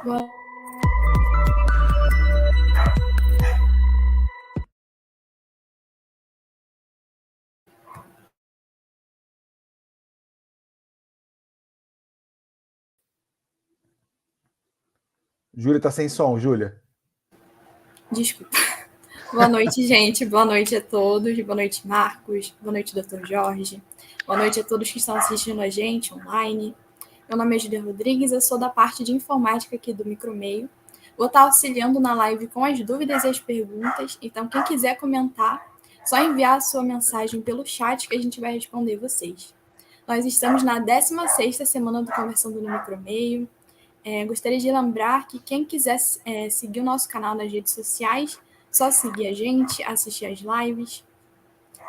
Boa- Júlia tá sem som, Júlia. Desculpa. Boa noite, gente. Boa noite a todos. Boa noite, Marcos. Boa noite, Dr. Jorge. Boa noite a todos que estão assistindo a gente online. Meu nome é Julia Rodrigues, eu sou da parte de informática aqui do Micromeio. Vou estar auxiliando na live com as dúvidas e as perguntas. Então, quem quiser comentar, só enviar a sua mensagem pelo chat que a gente vai responder vocês. Nós estamos na 16ª semana do Conversando no Micromeio. Gostaria de lembrar que quem quiser seguir o nosso canal nas redes sociais, só seguir a gente, assistir as lives.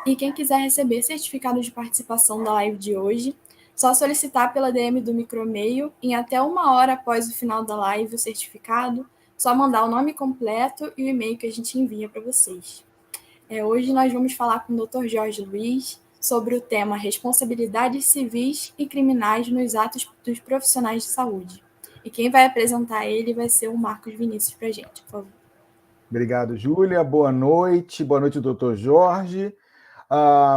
E quem quiser receber certificado de participação da live de hoje, só solicitar pela DM do Micromeio, em até 1 hora após o final da live o certificado, só mandar o nome completo e o e-mail que a gente envia para vocês. Hoje nós vamos falar com o Dr. Jorge Luiz sobre o tema responsabilidades civis e criminais nos atos dos profissionais de saúde. E quem vai apresentar ele vai ser o Marcos Vinícius para a gente, por favor. Obrigado, Júlia. Boa noite, doutor Jorge.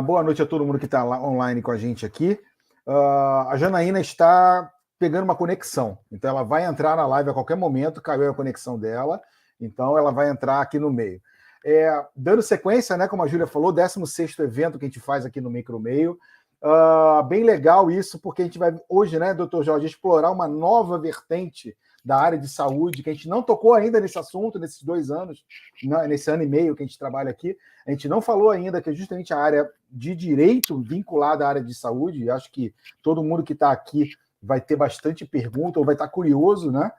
Boa noite a todo mundo que está online com a gente aqui. A Janaína está pegando uma conexão, então ela vai entrar na live a qualquer momento, caiu a conexão dela, então ela vai entrar aqui no meio. Dando sequência, né, como a Júlia falou, 16º evento que a gente faz aqui no Micromeio. Bem legal isso, porque a gente vai hoje, né, doutor Jorge, explorar uma nova vertente da área de saúde, que a gente não tocou ainda nesse assunto, nesses 2 anos, nesse ano e meio que a gente trabalha aqui. A gente não falou ainda que é justamente a área de direito vinculada à área de saúde, e acho que todo mundo que está aqui vai ter bastante pergunta, ou vai estar curioso, né?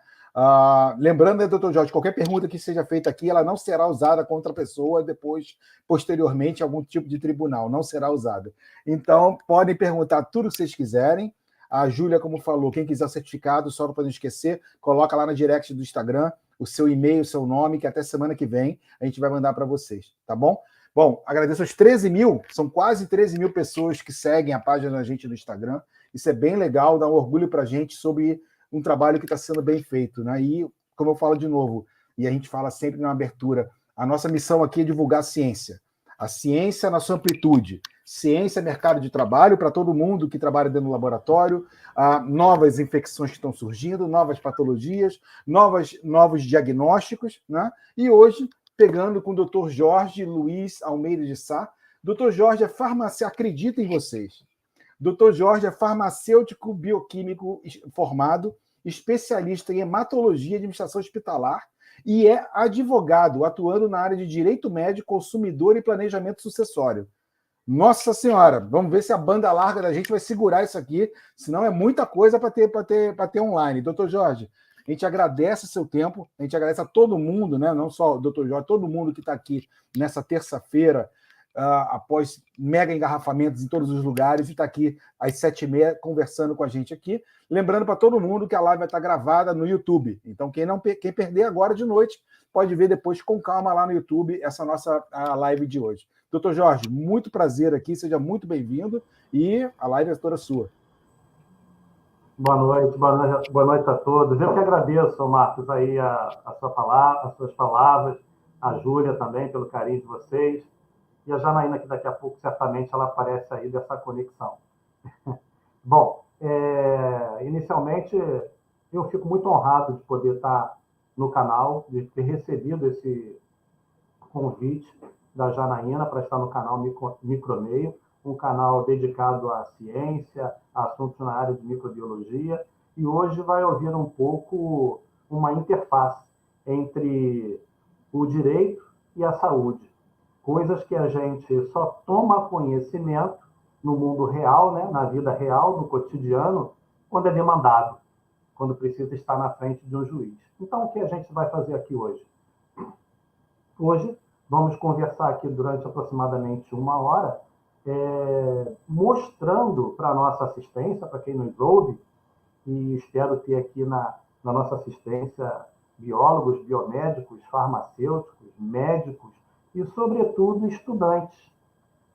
Lembrando, né, doutor Jorge, qualquer pergunta que seja feita aqui, ela não será usada contra a pessoa depois, posteriormente, em algum tipo de tribunal, não será usada. Então, podem perguntar tudo que vocês quiserem. A Júlia, como falou, quem quiser o certificado, só para não esquecer, coloca lá na direct do Instagram o seu e-mail, o seu nome, que até semana que vem a gente vai mandar para vocês, tá bom? Bom, agradeço aos 13 mil, são quase 13 mil pessoas que seguem a página da gente no Instagram. Isso é bem legal, dá um orgulho para a gente sobre um trabalho que está sendo bem feito, né? E, como eu falo de novo, e a gente fala sempre na abertura, a nossa missão aqui é divulgar a ciência na sua amplitude. Ciência, mercado de trabalho para todo mundo que trabalha dentro do laboratório, novas infecções que estão surgindo, novas patologias, novos diagnósticos, né? E hoje, pegando com o Dr. Jorge Luiz Almeida de Sá. Dr. Jorge é farmacêutico, acredita em vocês. Dr. Jorge é farmacêutico bioquímico formado, especialista em hematologia e administração hospitalar, e é advogado, atuando na área de direito médico, consumidor e planejamento sucessório. Nossa Senhora, vamos ver se a banda larga da gente vai segurar isso aqui, senão é muita coisa para ter online. Doutor Jorge, a gente agradece o seu tempo, a gente agradece a todo mundo, né? Não só o doutor Jorge, todo mundo que está aqui nessa terça-feira, após mega engarrafamentos em todos os lugares, e está aqui às 7h30 conversando com a gente aqui. Lembrando para todo mundo que a live vai estar gravada no YouTube. Então, quem perder agora de noite, pode ver depois com calma lá no YouTube essa nossa live de hoje. Doutor Jorge, muito prazer aqui, seja muito bem-vindo e a live é toda sua. Boa noite a todos. Eu que agradeço, Marcos, aí as suas palavras, a Júlia também, pelo carinho de vocês, e a Janaína, que daqui a pouco, certamente, ela aparece aí dessa conexão. Bom, inicialmente, eu fico muito honrado de poder estar no canal, de ter recebido esse convite da Janaína para estar no canal Micromeio, um canal dedicado à ciência, a assuntos na área de microbiologia, e hoje vai ouvir um pouco uma interface entre o direito e a saúde, coisas que a gente só toma conhecimento no mundo real, né, na vida real, no cotidiano, quando é demandado, quando precisa estar na frente de um juiz. Então, o que a gente vai fazer aqui hoje? Hoje, vamos conversar aqui durante aproximadamente 1 hora, mostrando para a nossa assistência, para quem nos ouve, e espero ter aqui na nossa assistência biólogos, biomédicos, farmacêuticos, médicos e, sobretudo, estudantes,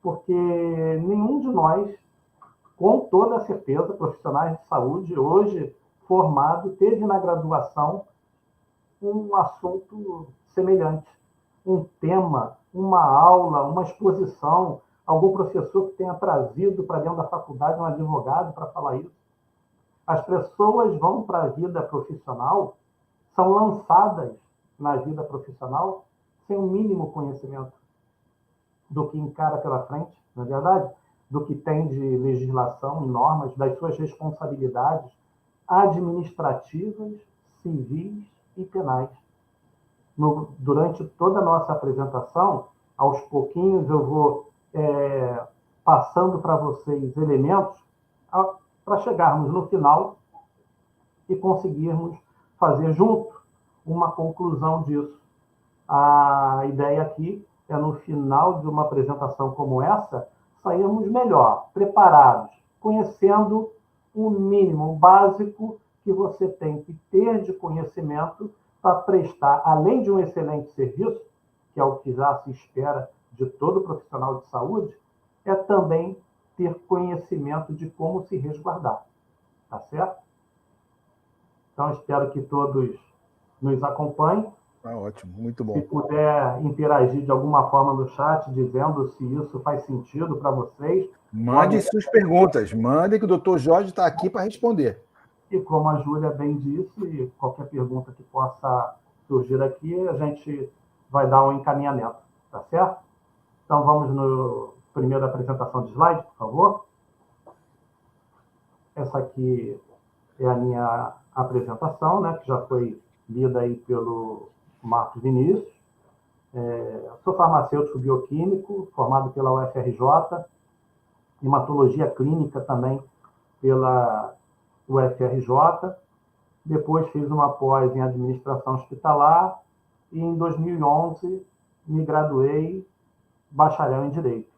porque nenhum de nós, com toda certeza, profissionais de saúde, hoje formado, teve na graduação um assunto semelhante, um tema, uma aula, uma exposição, algum professor que tenha trazido para dentro da faculdade um advogado para falar isso. As pessoas vão para a vida profissional, são lançadas na vida profissional sem o mínimo conhecimento do que encara pela frente, na verdade, do que tem de legislação e normas, das suas responsabilidades administrativas, civis e penais. Durante toda a nossa apresentação, aos pouquinhos eu vou passando para vocês elementos para chegarmos no final e conseguirmos fazer junto uma conclusão disso. A ideia aqui é, no final de uma apresentação como essa, sairmos melhor, preparados, conhecendo o mínimo, o básico que você tem que ter de conhecimento para prestar, além de um excelente serviço, que é o que já se espera de todo profissional de saúde, é também ter conhecimento de como se resguardar. Tá certo? Então, espero que todos nos acompanhem. Tá ótimo, muito bom. Se puder interagir de alguma forma no chat, dizendo se isso faz sentido para vocês. Mande suas perguntas, mande que o Dr. Jorge está aqui para responder. E como a Júlia bem disse, e qualquer pergunta que possa surgir aqui, a gente vai dar um encaminhamento, tá certo? Então, vamos no primeiro apresentação de slide, por favor. Essa aqui é a minha apresentação, né, que já foi lida aí pelo Marcos Vinícius. Sou farmacêutico bioquímico, formado pela UFRJ, hematologia clínica também pela UFRJ. Depois fiz uma pós em administração hospitalar e em 2011 me graduei bacharel em Direito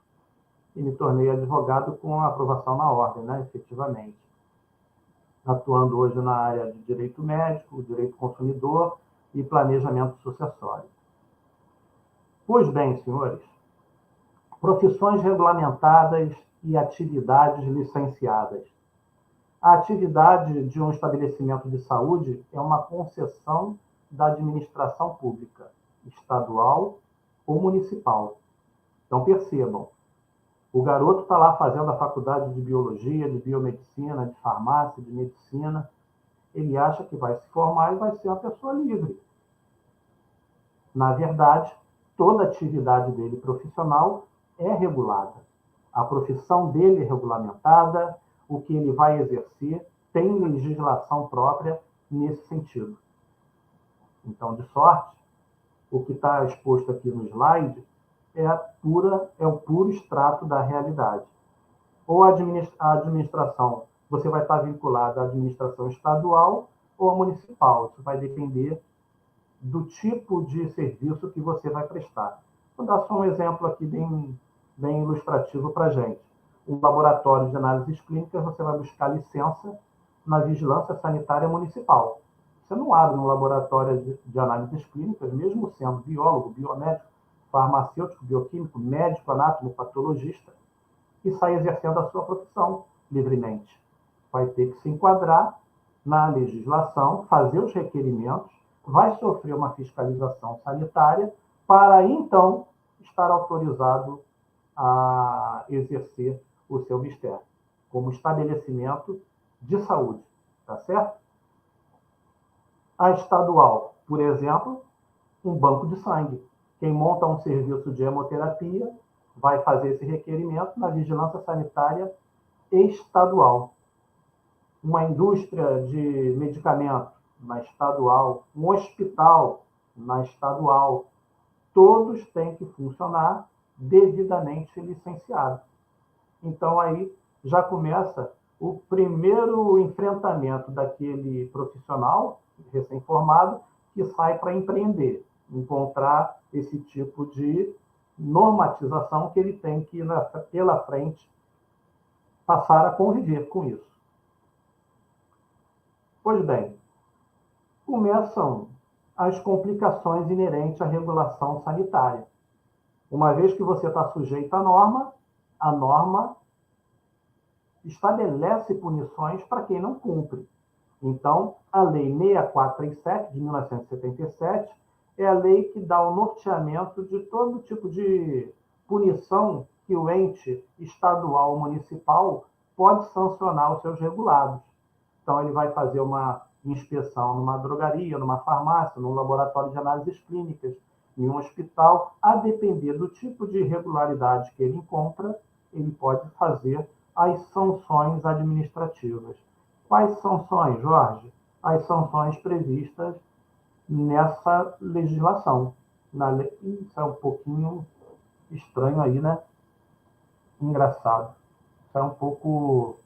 e me tornei advogado com a aprovação na ordem, né, efetivamente. Atuando hoje na área de Direito Médico, Direito Consumidor e Planejamento Sucessório. Pois bem, senhores, profissões regulamentadas e atividades licenciadas. A atividade de um estabelecimento de saúde é uma concessão da administração pública, estadual ou municipal. Então, percebam, o garoto está lá fazendo a faculdade de biologia, de biomedicina, de farmácia, de medicina. Ele acha que vai se formar e vai ser uma pessoa livre. Na verdade, toda atividade dele profissional é regulada. A profissão dele é regulamentada, o que ele vai exercer tem legislação própria nesse sentido. Então, de sorte, o que está exposto aqui no slide é o puro extrato da realidade. Ou a administração, você vai estar vinculado à administração estadual ou à municipal. Isso vai depender do tipo de serviço que você vai prestar. Vou dar só um exemplo aqui bem ilustrativo para a gente. Um laboratório de análises clínicas, você vai buscar licença na vigilância sanitária municipal. Você não abre um laboratório de análises clínicas, mesmo sendo biólogo, biomédico, farmacêutico, bioquímico, médico, anátomo, patologista, e sai exercendo a sua profissão livremente. Vai ter que se enquadrar na legislação, fazer os requerimentos, vai sofrer uma fiscalização sanitária para, então, estar autorizado a exercer o seu mistério, como estabelecimento de saúde, tá certo? A estadual, por exemplo, um banco de sangue. Quem monta um serviço de hemoterapia vai fazer esse requerimento na vigilância sanitária estadual. Uma indústria de medicamento na estadual, um hospital na estadual, todos têm que funcionar devidamente licenciados. Então, aí já começa o primeiro enfrentamento daquele profissional recém-formado que sai para empreender, encontrar esse tipo de normatização que ele tem que, pela frente, passar a conviver com isso. Pois bem, começam as complicações inerentes à regulação sanitária. Uma vez que você está sujeito à norma, a norma estabelece punições para quem não cumpre. Então, a Lei 6437, de 1977, é a lei que dá o norteamento de todo tipo de punição que o ente estadual ou municipal pode sancionar os seus regulados. Então, ele vai fazer uma inspeção numa drogaria, numa farmácia, num laboratório de análises clínicas, em um hospital, a depender do tipo de irregularidade que ele encontra, ele pode fazer as sanções administrativas. Quais sanções, Jorge? As sanções previstas nessa legislação. Isso é um pouquinho estranho aí, né? Engraçado. Isso é um pouco...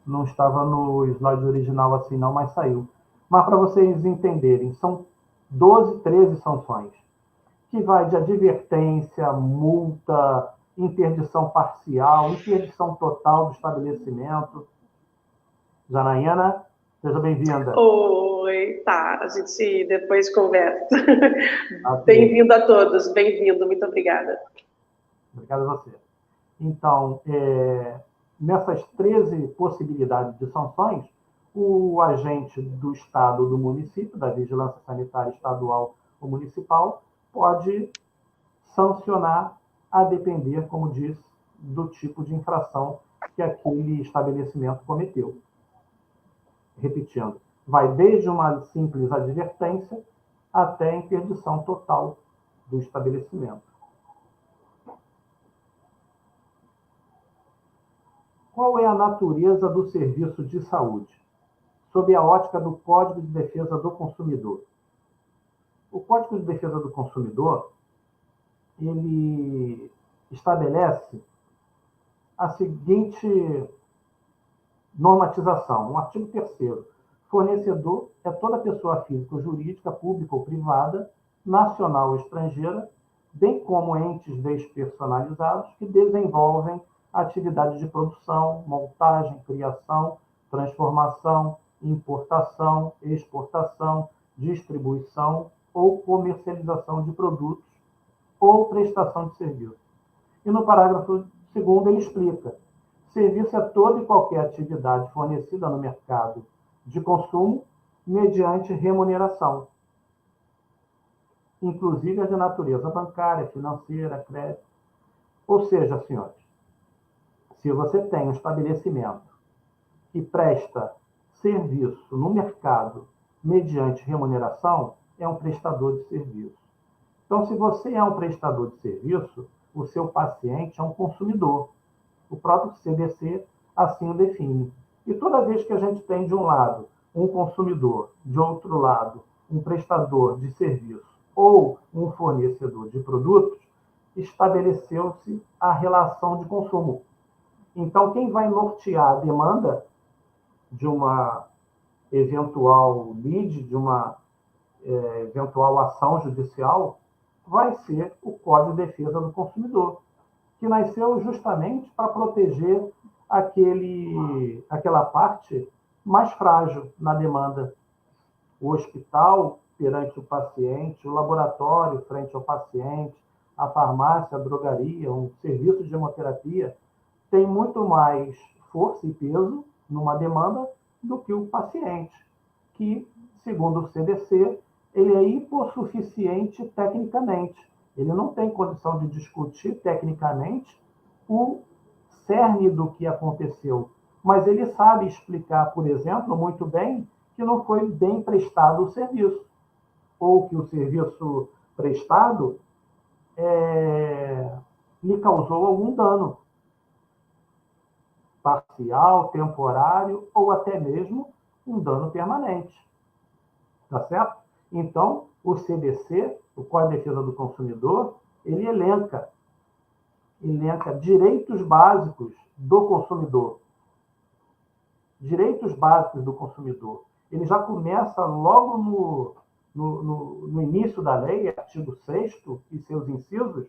Não estava no slide original assim não, mas saiu. Mas para vocês entenderem, são 12, 13 sanções, que vai de advertência, multa, interdição parcial, interdição total do estabelecimento. Janaína, seja bem-vinda. Oi, tá, a gente depois conversa. Bem-vindo a todos, bem-vindo, muito obrigada. Obrigado a você. Então, nessas 13 possibilidades de sanções, o agente do Estado ou do município, da Vigilância Sanitária Estadual ou Municipal, pode sancionar a depender, como diz, do tipo de infração que aquele estabelecimento cometeu. Repetindo, vai desde uma simples advertência até a interdição total do estabelecimento. Qual é a natureza do serviço de saúde, sob a ótica do Código de Defesa do Consumidor? O Código de Defesa do Consumidor, ele estabelece a seguinte normatização, um artigo 3º. Fornecedor é toda pessoa física ou jurídica, pública ou privada, nacional ou estrangeira, bem como entes despersonalizados que desenvolvem atividades de produção, montagem, criação, transformação, importação, exportação, distribuição ou comercialização de produtos ou prestação de serviço. E no parágrafo 2º ele explica: serviço é toda e qualquer atividade fornecida no mercado de consumo mediante remuneração, inclusive a de natureza bancária, financeira, crédito. Ou seja, senhores, se você tem um estabelecimento que presta serviço no mercado mediante remuneração, é um prestador de serviço. Então, se você é um prestador de serviço, o seu paciente é um consumidor. O próprio CDC assim o define. E toda vez que a gente tem, de um lado, um consumidor, de outro lado, um prestador de serviço ou um fornecedor de produtos, estabeleceu-se a relação de consumo. Então, quem vai nortear a demanda de uma eventual lide, de uma eventual ação judicial, vai ser o Código de Defesa do Consumidor, que nasceu justamente para proteger aquela parte mais frágil na demanda. O hospital perante o paciente, o laboratório frente ao paciente, a farmácia, a drogaria, um serviço de hemoterapia, tem muito mais força e peso numa demanda do que o paciente, que, segundo o CDC, ele é hipossuficiente tecnicamente. Ele não tem condição de discutir tecnicamente o cerne do que aconteceu, mas ele sabe explicar, por exemplo, muito bem que não foi bem prestado o serviço, ou que o serviço prestado lhe causou algum dano parcial, temporário, ou até mesmo um dano permanente. Tá certo? Então, o CDC, o Código de Defesa do Consumidor, ele elenca direitos básicos do consumidor. Direitos básicos do consumidor. Ele já começa logo no início da lei, artigo 6º e seus incisos,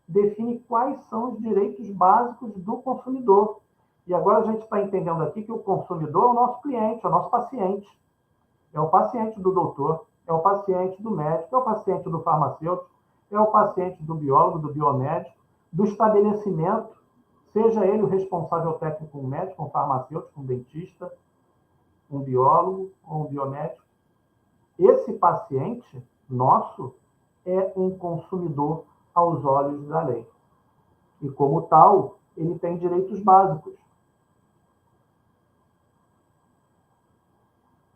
define quais são os direitos básicos do consumidor. E agora a gente está entendendo aqui que o consumidor é o nosso cliente, é o nosso paciente. É o paciente do doutor, é o paciente do médico, é o paciente do farmacêutico, é o paciente do biólogo, do biomédico, do estabelecimento, seja ele o responsável técnico, um médico, um farmacêutico, um dentista. um biólogo ou um biomédico. Esse paciente nosso é um consumidor aos olhos da lei. E, como tal, ele tem direitos básicos.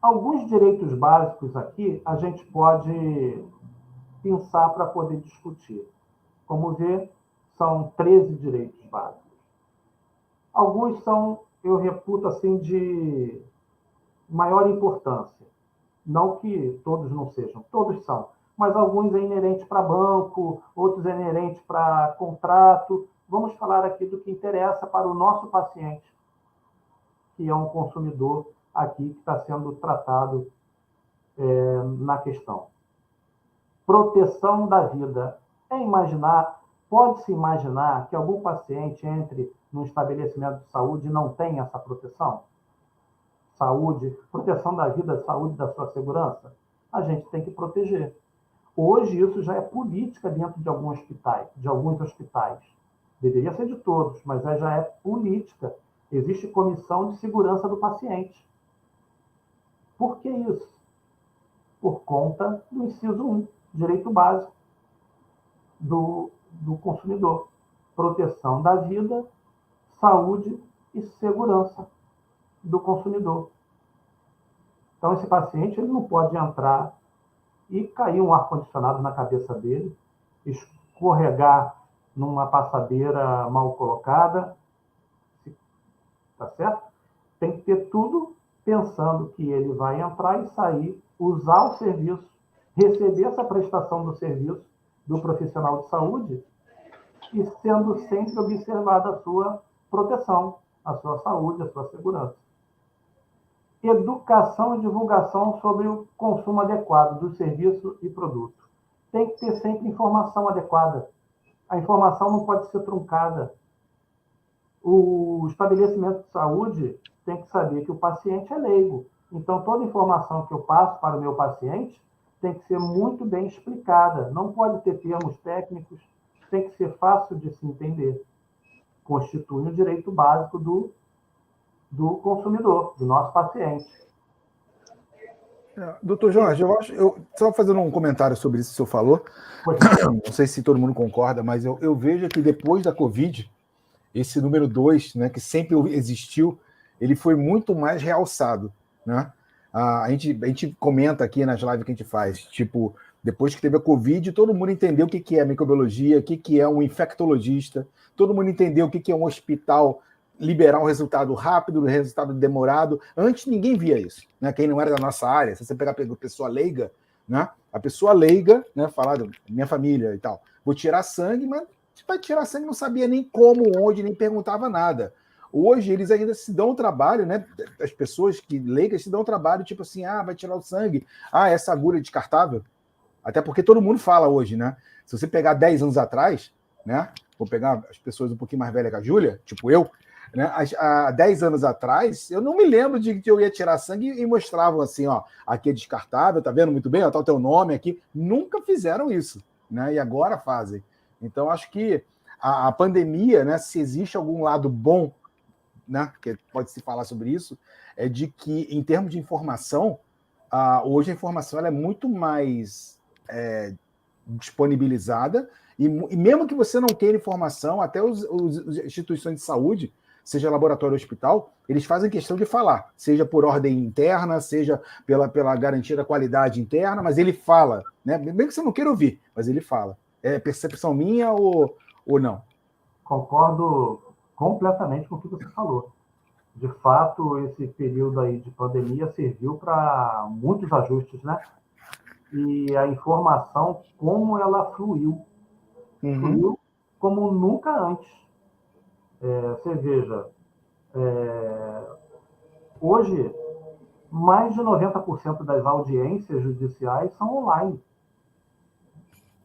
Alguns direitos básicos aqui a gente pode pensar para poder discutir. Como vê, são 13 direitos básicos. Alguns são, eu reputo assim, de maior importância. Não que todos não sejam, todos são. Mas alguns é inerente para banco, outros é inerente para contrato. Vamos falar aqui do que interessa para o nosso paciente, que é um consumidor aqui que está sendo tratado na questão. Proteção da vida. Pode-se imaginar que algum paciente entre num estabelecimento de saúde e não tenha essa proteção? Saúde, proteção da vida, saúde da sua segurança? A gente tem que proteger. Hoje isso já é política dentro de alguns hospitais. Deveria ser de todos, mas já é política. Existe comissão de segurança do paciente. Por que isso? Por conta do inciso 1, direito básico do consumidor. Proteção da vida, saúde e segurança do consumidor. Então, esse paciente ele não pode entrar e cair um ar-condicionado na cabeça dele, escorregar numa passadeira mal colocada, tá certo? Tem que ter tudo pensando que ele vai entrar e sair, usar o serviço, receber essa prestação do serviço do profissional de saúde e sendo sempre observada a sua proteção, a sua saúde, a sua segurança. Educação e divulgação sobre o consumo adequado do serviço e produto. Tem que ter sempre informação adequada. A informação não pode ser truncada. O estabelecimento de saúde tem que saber que o paciente é leigo. Então, toda informação que eu passo para o meu paciente tem que ser muito bem explicada. Não pode ter termos técnicos, tem que ser fácil de se entender. Constitui um direito básico do consumidor, do nosso paciente. Doutor Jorge, só fazendo um comentário sobre isso que o senhor falou, não sei se todo mundo concorda, mas eu vejo que depois da Covid, esse número 2, né, que sempre existiu, ele foi muito mais realçado, né? A gente comenta aqui nas lives que a gente faz, tipo, depois que teve a Covid, todo mundo entendeu o que é microbiologia, o que é um infectologista, todo mundo entendeu o que é um hospital liberar um resultado rápido, um resultado demorado. Antes ninguém via isso, né? Quem não era da nossa área, se você pegar a pessoa leiga, né? A pessoa leiga, né? Falar da minha família e tal, vou tirar sangue, mas para tirar sangue não sabia nem como, onde, nem perguntava nada. Hoje eles ainda se dão o trabalho, né? As pessoas que leigas se dão o trabalho, tipo assim, vai tirar o sangue, essa agulha é descartável. Até porque todo mundo fala hoje, né? Se você pegar 10 anos atrás, né? Vou pegar as pessoas um pouquinho mais velhas que a Júlia, tipo eu, né? Há 10 anos atrás, eu não me lembro de que eu ia tirar sangue e mostravam assim, aqui é descartável, tá vendo muito bem? Tá o teu nome aqui. Nunca fizeram isso, né? E agora fazem. Então, acho que a pandemia, né? Se existe algum lado bom, né? Que pode se falar sobre isso, é de que, em termos de informação, hoje a informação ela é muito mais disponibilizada e mesmo que você não queira informação, até as instituições de saúde, seja laboratório ou hospital, eles fazem questão de falar, seja por ordem interna, seja pela garantia da qualidade interna, mas ele fala, né? Bem que você não queira ouvir, mas ele fala. É percepção minha ou não? Concordo completamente com o que você falou. De fato, esse período aí de pandemia serviu para muitos ajustes, né? E a informação, como ela fluiu. Fluiu como nunca antes. Você veja, hoje, mais de 90% das audiências judiciais são online.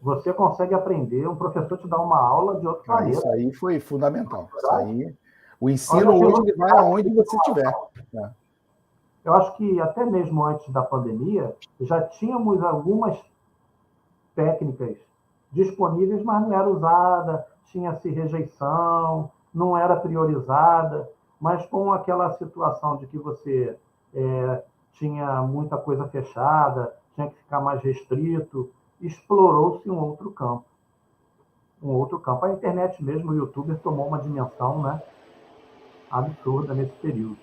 Você consegue aprender, um professor te dá uma aula de outro planeta. Isso aí foi fundamental. Isso aí, o ensino hoje vai aonde você estiver. Eu acho que até mesmo antes da pandemia, já tínhamos algumas técnicas disponíveis, mas não era usada, tinha-se rejeição, não era priorizada, mas com aquela situação de que você tinha muita coisa fechada, tinha que ficar mais restrito, explorou-se um outro campo. A internet mesmo, o YouTube tomou uma dimensão, né, absurda nesse período.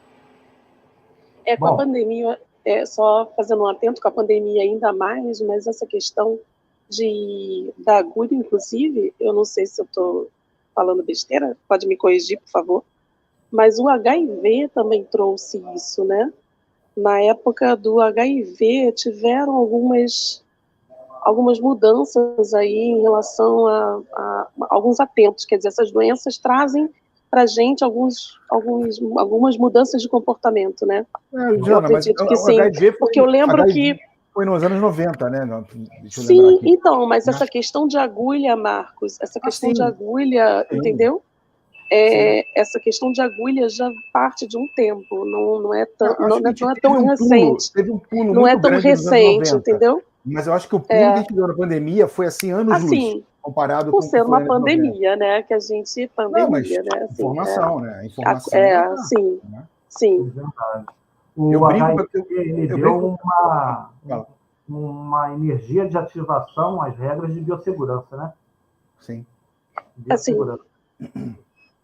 Com a pandemia, só fazendo um atento com a pandemia ainda mais, mas essa questão da agulha, inclusive, eu não sei se eu estou falando besteira, pode me corrigir, por favor, mas o HIV também trouxe isso, né? Na época do HIV, tiveram algumas mudanças aí em relação a alguns atentos, quer dizer, essas doenças trazem para a gente algumas mudanças de comportamento, né? Jana, eu acredito que sim, porque eu lembro que foi nos anos 90, né? Deixa eu lembrar aqui. Então, mas essa questão de agulha, Marcos, essa questão de agulha, entendeu? Essa questão de agulha já parte de um tempo, não é tão recente. Teve um pulo não muito é tão grande recente, nos anos 90, entendeu? Mas eu acho que o pulo que a gente deu na pandemia foi assim, anos-luz, comparado com o que por ser uma foi pandemia, né? Que a gente... Pandemia, não, mas né? Assim, informação, né? A informação... sim, né? sim. É verdade. O HIV, ele deu uma energia de ativação às regras de biossegurança, né? Sim. Biossegurança.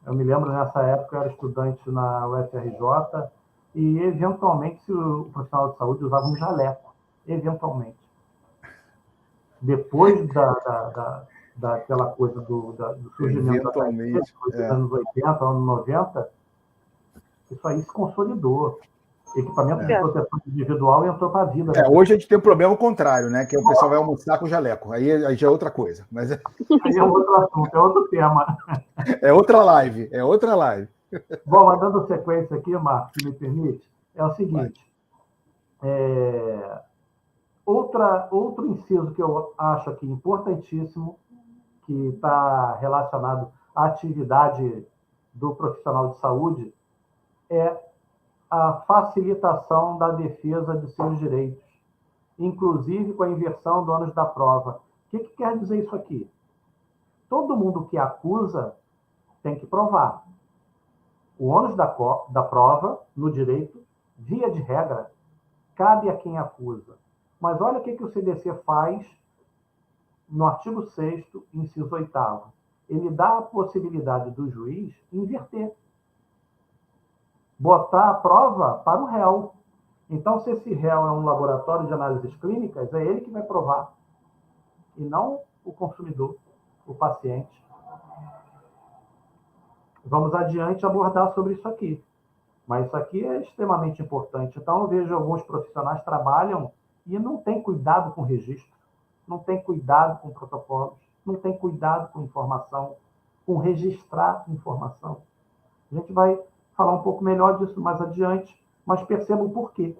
Eu me lembro, nessa época, eu era estudante na UFRJ e, eventualmente, se o profissional de saúde usava um jaleco. Eventualmente. Depois daquela coisa do surgimento da pandemia, dos anos 80, anos 90, isso aí se consolidou. Equipamento de proteção individual entrou para a vida. Hoje a gente tem um problema contrário, né? Que o pessoal vai almoçar com jaleco. Aí já é outra coisa. Mas... Aí é outro assunto, é outro tema. É outra live. Bom, mas dando sequência aqui, Marcos, se me permite, é o seguinte. Outro inciso que eu acho aqui importantíssimo, que está relacionado à atividade do profissional de saúde, é a facilitação da defesa de seus direitos, inclusive com a inversão do ônus da prova. O que quer dizer isso aqui? Todo mundo que acusa tem que provar. O ônus da prova, no direito, via de regra, cabe a quem acusa. Mas olha o que o CDC faz no artigo 6º, inciso 8º. Ele dá a possibilidade do juiz inverter. Botar a prova para o réu. Então, se esse réu é um laboratório de análises clínicas, é ele que vai provar. E não o consumidor, o paciente. Vamos adiante abordar sobre isso aqui. Mas isso aqui é extremamente importante. Então, eu vejo alguns profissionais trabalham e não tem cuidado com registro, não tem cuidado com protocolos, não tem cuidado com informação, com registrar informação. A gente vai falar um pouco melhor disso mais adiante, mas perceba o porquê.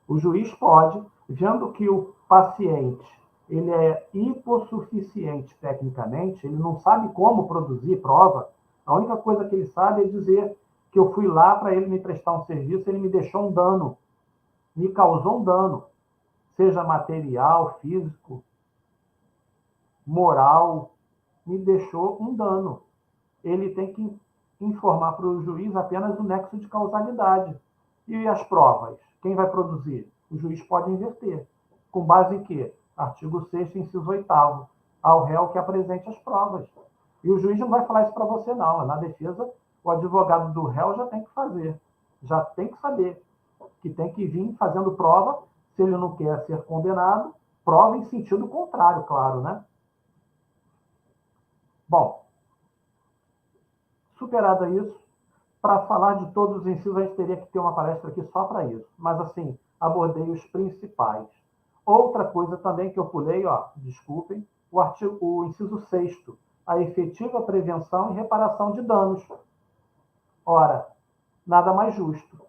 O juiz pode, vendo que o paciente ele é hipossuficiente tecnicamente, ele não sabe como produzir prova, a única coisa que ele sabe é dizer que eu fui lá para ele me prestar um serviço, ele me deixou um dano, me causou um dano, seja material, físico, moral, me deixou um dano. Ele tem que informar para o juiz apenas o nexo de causalidade. E as provas? Quem vai produzir? O juiz pode inverter. Com base em quê? Artigo 6º, inciso 8º. Ao réu que apresente as provas. E o juiz não vai falar isso para você, não. Na defesa, o advogado do réu já tem que fazer. Já tem que saber que tem que vir fazendo prova. Se ele não quer ser condenado, prova em sentido contrário, claro, né? Bom, superado isso, para falar de todos os incisos, a gente teria que ter uma palestra aqui só para isso. Mas, assim, abordei os principais. Outra coisa também que eu pulei, desculpem, o inciso 6º, a efetiva prevenção e reparação de danos. Ora, nada mais justo.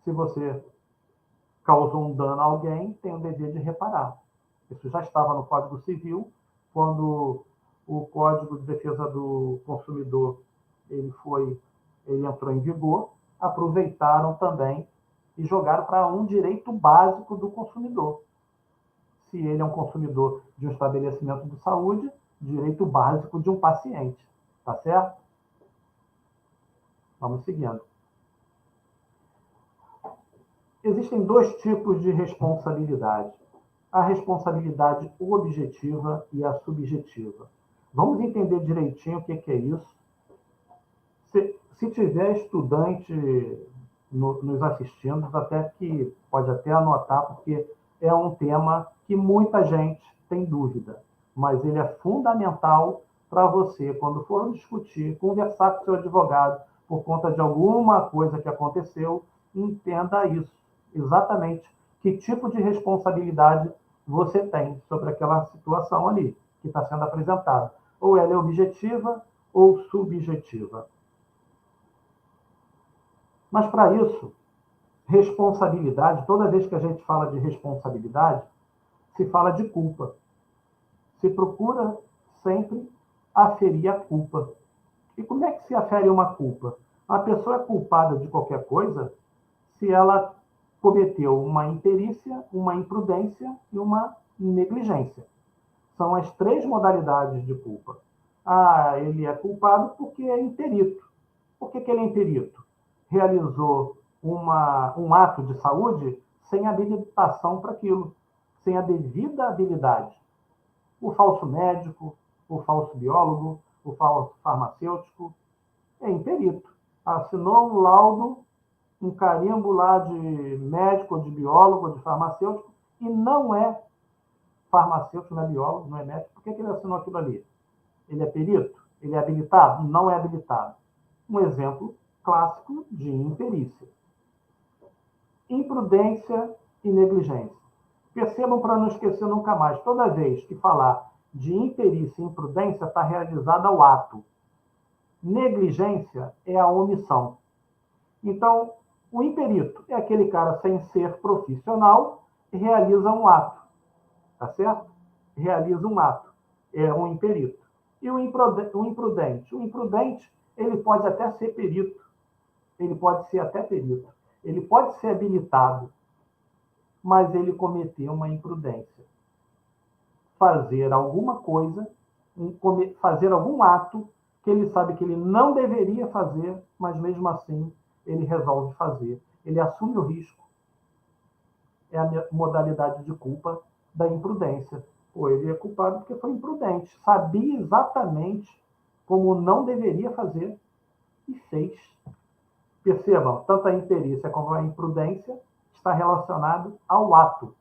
Se você causou um dano a alguém, tem o dever de reparar. Isso já estava no Código Civil, quando o Código de Defesa do Consumidor ele entrou em vigor, aproveitaram também e jogaram para um direito básico do consumidor. Se ele é um consumidor de um estabelecimento de saúde, direito básico de um paciente. Tá certo? Vamos seguindo. existem dois tipos de responsabilidade. A responsabilidade objetiva e a subjetiva. Vamos entender direitinho o que é isso. Se tiver estudante nos assistindo, até que pode até anotar, porque é um tema que muita gente tem dúvida, mas ele é fundamental para você, quando for discutir, conversar com seu advogado por conta de alguma coisa que aconteceu, entenda isso, exatamente que tipo de responsabilidade você tem sobre aquela situação ali que está sendo apresentada. Ou ela é objetiva ou subjetiva. Mas, para isso, responsabilidade, toda vez que a gente fala de responsabilidade, se fala de culpa. Se procura sempre aferir a culpa. E como é que se afere uma culpa? A pessoa é culpada de qualquer coisa se ela cometeu uma imperícia, uma imprudência e uma negligência. São as três modalidades de culpa. Ele é culpado porque é imperito. Por que ele é imperito? Realizou um ato de saúde sem habilitação para aquilo, sem a devida habilidade. O falso médico, o falso biólogo, o falso farmacêutico é imperito. Assinou um laudo, um carimbo lá de médico, de biólogo, de farmacêutico, e não é farmacêutico, não é biólogo, não é médico. Por que ele assinou aquilo ali? Ele é perito? Ele é habilitado? Não é habilitado. Um exemplo clássico de imperícia. Imprudência e negligência. Percebam para não esquecer nunca mais, toda vez que falar de imperícia e imprudência, está realizada o ato. Negligência é a omissão. Então, o imperito é aquele cara sem ser profissional e realiza um ato. Tá certo? Realiza um ato. É um imperito. E o imprudente? O imprudente, ele pode até ser perito. Ele pode ser até perito. Ele pode ser habilitado, mas ele cometeu uma imprudência. Fazer alguma coisa, fazer algum ato que ele sabe que ele não deveria fazer, mas mesmo assim ele resolve fazer. Ele assume o risco. É a modalidade de culpa da imprudência. Ele é culpado porque foi imprudente. Sabia exatamente como não deveria fazer e fez. Percebam, tanto a imperícia como a imprudência está relacionado ao ato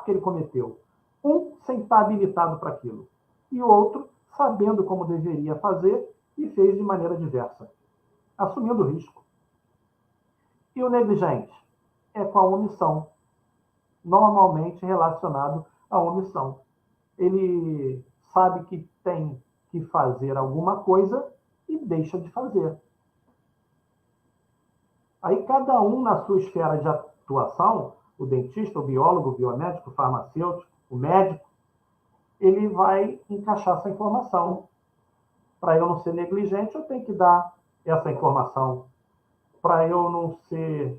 que ele cometeu. Um sem estar habilitado para aquilo, e o outro sabendo como deveria fazer e fez de maneira diversa, assumindo o risco. E o negligente é com a omissão, normalmente relacionado à omissão. Ele sabe que tem que fazer alguma coisa e deixa de fazer. Aí cada um na sua esfera de atuação, o dentista, o biólogo, o biomédico, o farmacêutico, o médico, ele vai encaixar essa informação. Para eu não ser negligente, eu tenho que dar essa informação. Para eu não ser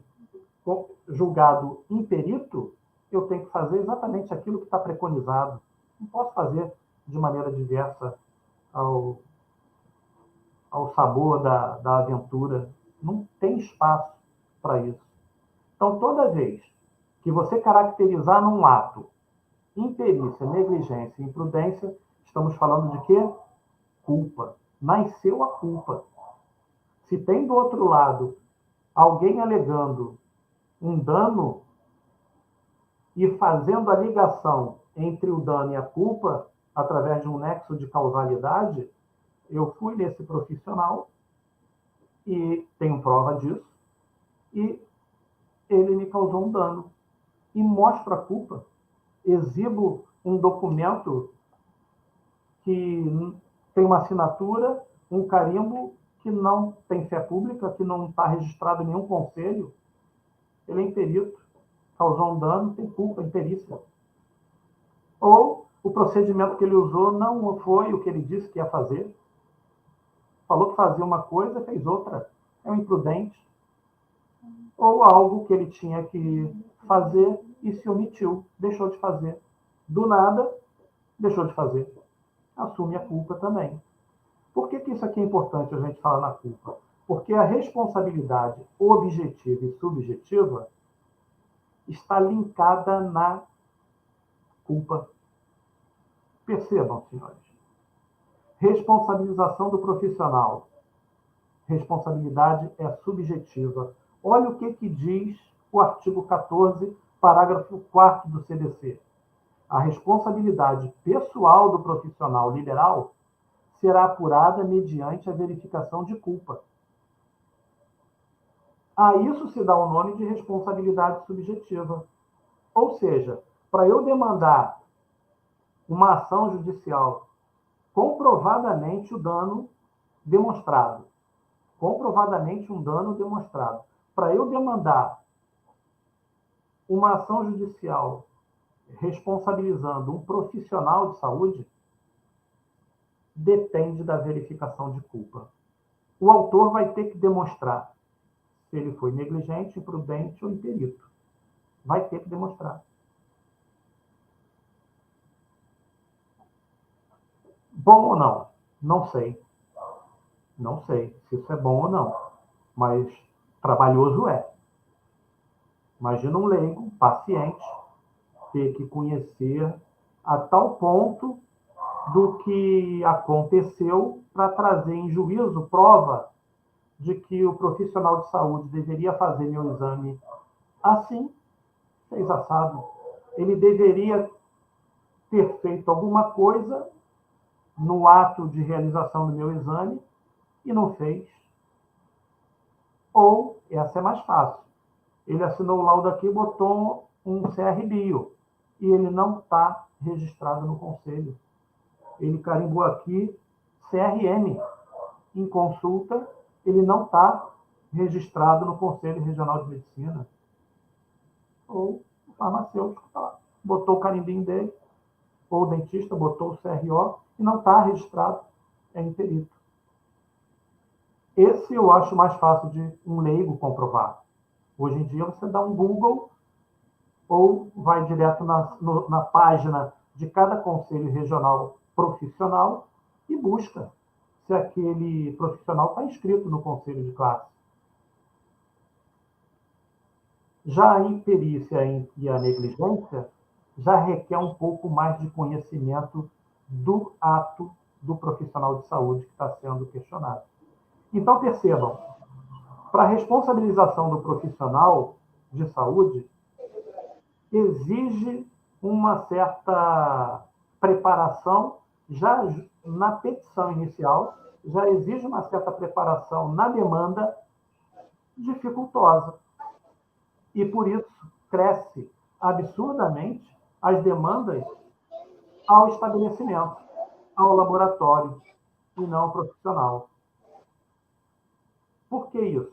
julgado imperito, eu tenho que fazer exatamente aquilo que está preconizado. Não posso fazer de maneira diversa ao sabor da aventura. Não tem espaço para isso. Então, toda vez que você caracterizar num ato imperícia, negligência, imprudência, estamos falando de quê? Culpa. Nasceu a culpa. Se tem do outro lado alguém alegando um dano e fazendo a ligação entre o dano e a culpa, através de um nexo de causalidade, eu fui nesse profissional e tenho prova disso, e ele me causou um dano. E mostro a culpa. Exibo um documento que tem uma assinatura, um carimbo que não tem fé pública, que não está registrado em nenhum conselho. Ele é imperito, causou um dano, tem culpa, imperícia. Ou o procedimento que ele usou não foi o que ele disse que ia fazer. Falou que fazia uma coisa, fez outra. É um imprudente. Ou algo que ele tinha que fazer e se omitiu, deixou de fazer. Do nada, deixou de fazer. Assume a culpa também. Por que isso aqui é importante a gente falar na culpa? Porque a responsabilidade objetiva e subjetiva está linkada na culpa. Percebam, senhores. Responsabilização do profissional. Responsabilidade é subjetiva. Olha o que diz o artigo 14, parágrafo 4º do CDC. A responsabilidade pessoal do profissional liberal será apurada mediante a verificação de culpa. A isso se dá o nome de responsabilidade subjetiva. Ou seja, para eu demandar uma ação judicial comprovadamente o dano demonstrado, comprovadamente um dano demonstrado, para eu demandar uma ação judicial responsabilizando um profissional de saúde, depende da verificação de culpa. O autor vai ter que demonstrar se ele foi negligente, imprudente ou imperito. Vai ter que demonstrar. Bom ou não? Não sei. Não sei se isso é bom ou não. Mas trabalhoso é. Imagina um leigo, um paciente, ter que conhecer a tal ponto do que aconteceu para trazer em juízo prova de que o profissional de saúde deveria fazer meu exame assim, fez assado. Ele deveria ter feito alguma coisa no ato de realização do meu exame e não fez. Ou, essa é mais fácil, ele assinou o laudo aqui e botou um CR-Bio e ele não está registrado no conselho. Ele carimbou aqui CRM em consulta, ele não está registrado no Conselho Regional de Medicina. Ou o farmacêutico tá lá, botou o carimbinho dele, ou o dentista botou o CRO e não está registrado, é imperito. Esse eu acho mais fácil de um leigo comprovar. Hoje em dia você dá um Google ou vai direto na página de cada conselho regional profissional e busca se aquele profissional está inscrito no conselho de classe. Já a imperícia e a negligência já requer um pouco mais de conhecimento do ato do profissional de saúde que está sendo questionado. Então, percebam, para a responsabilização do profissional de saúde, exige uma certa preparação, já na petição inicial, já exige uma certa preparação na demanda dificultosa. E, por isso, cresce absurdamente as demandas ao estabelecimento, ao laboratório, e não ao profissional. Por que isso?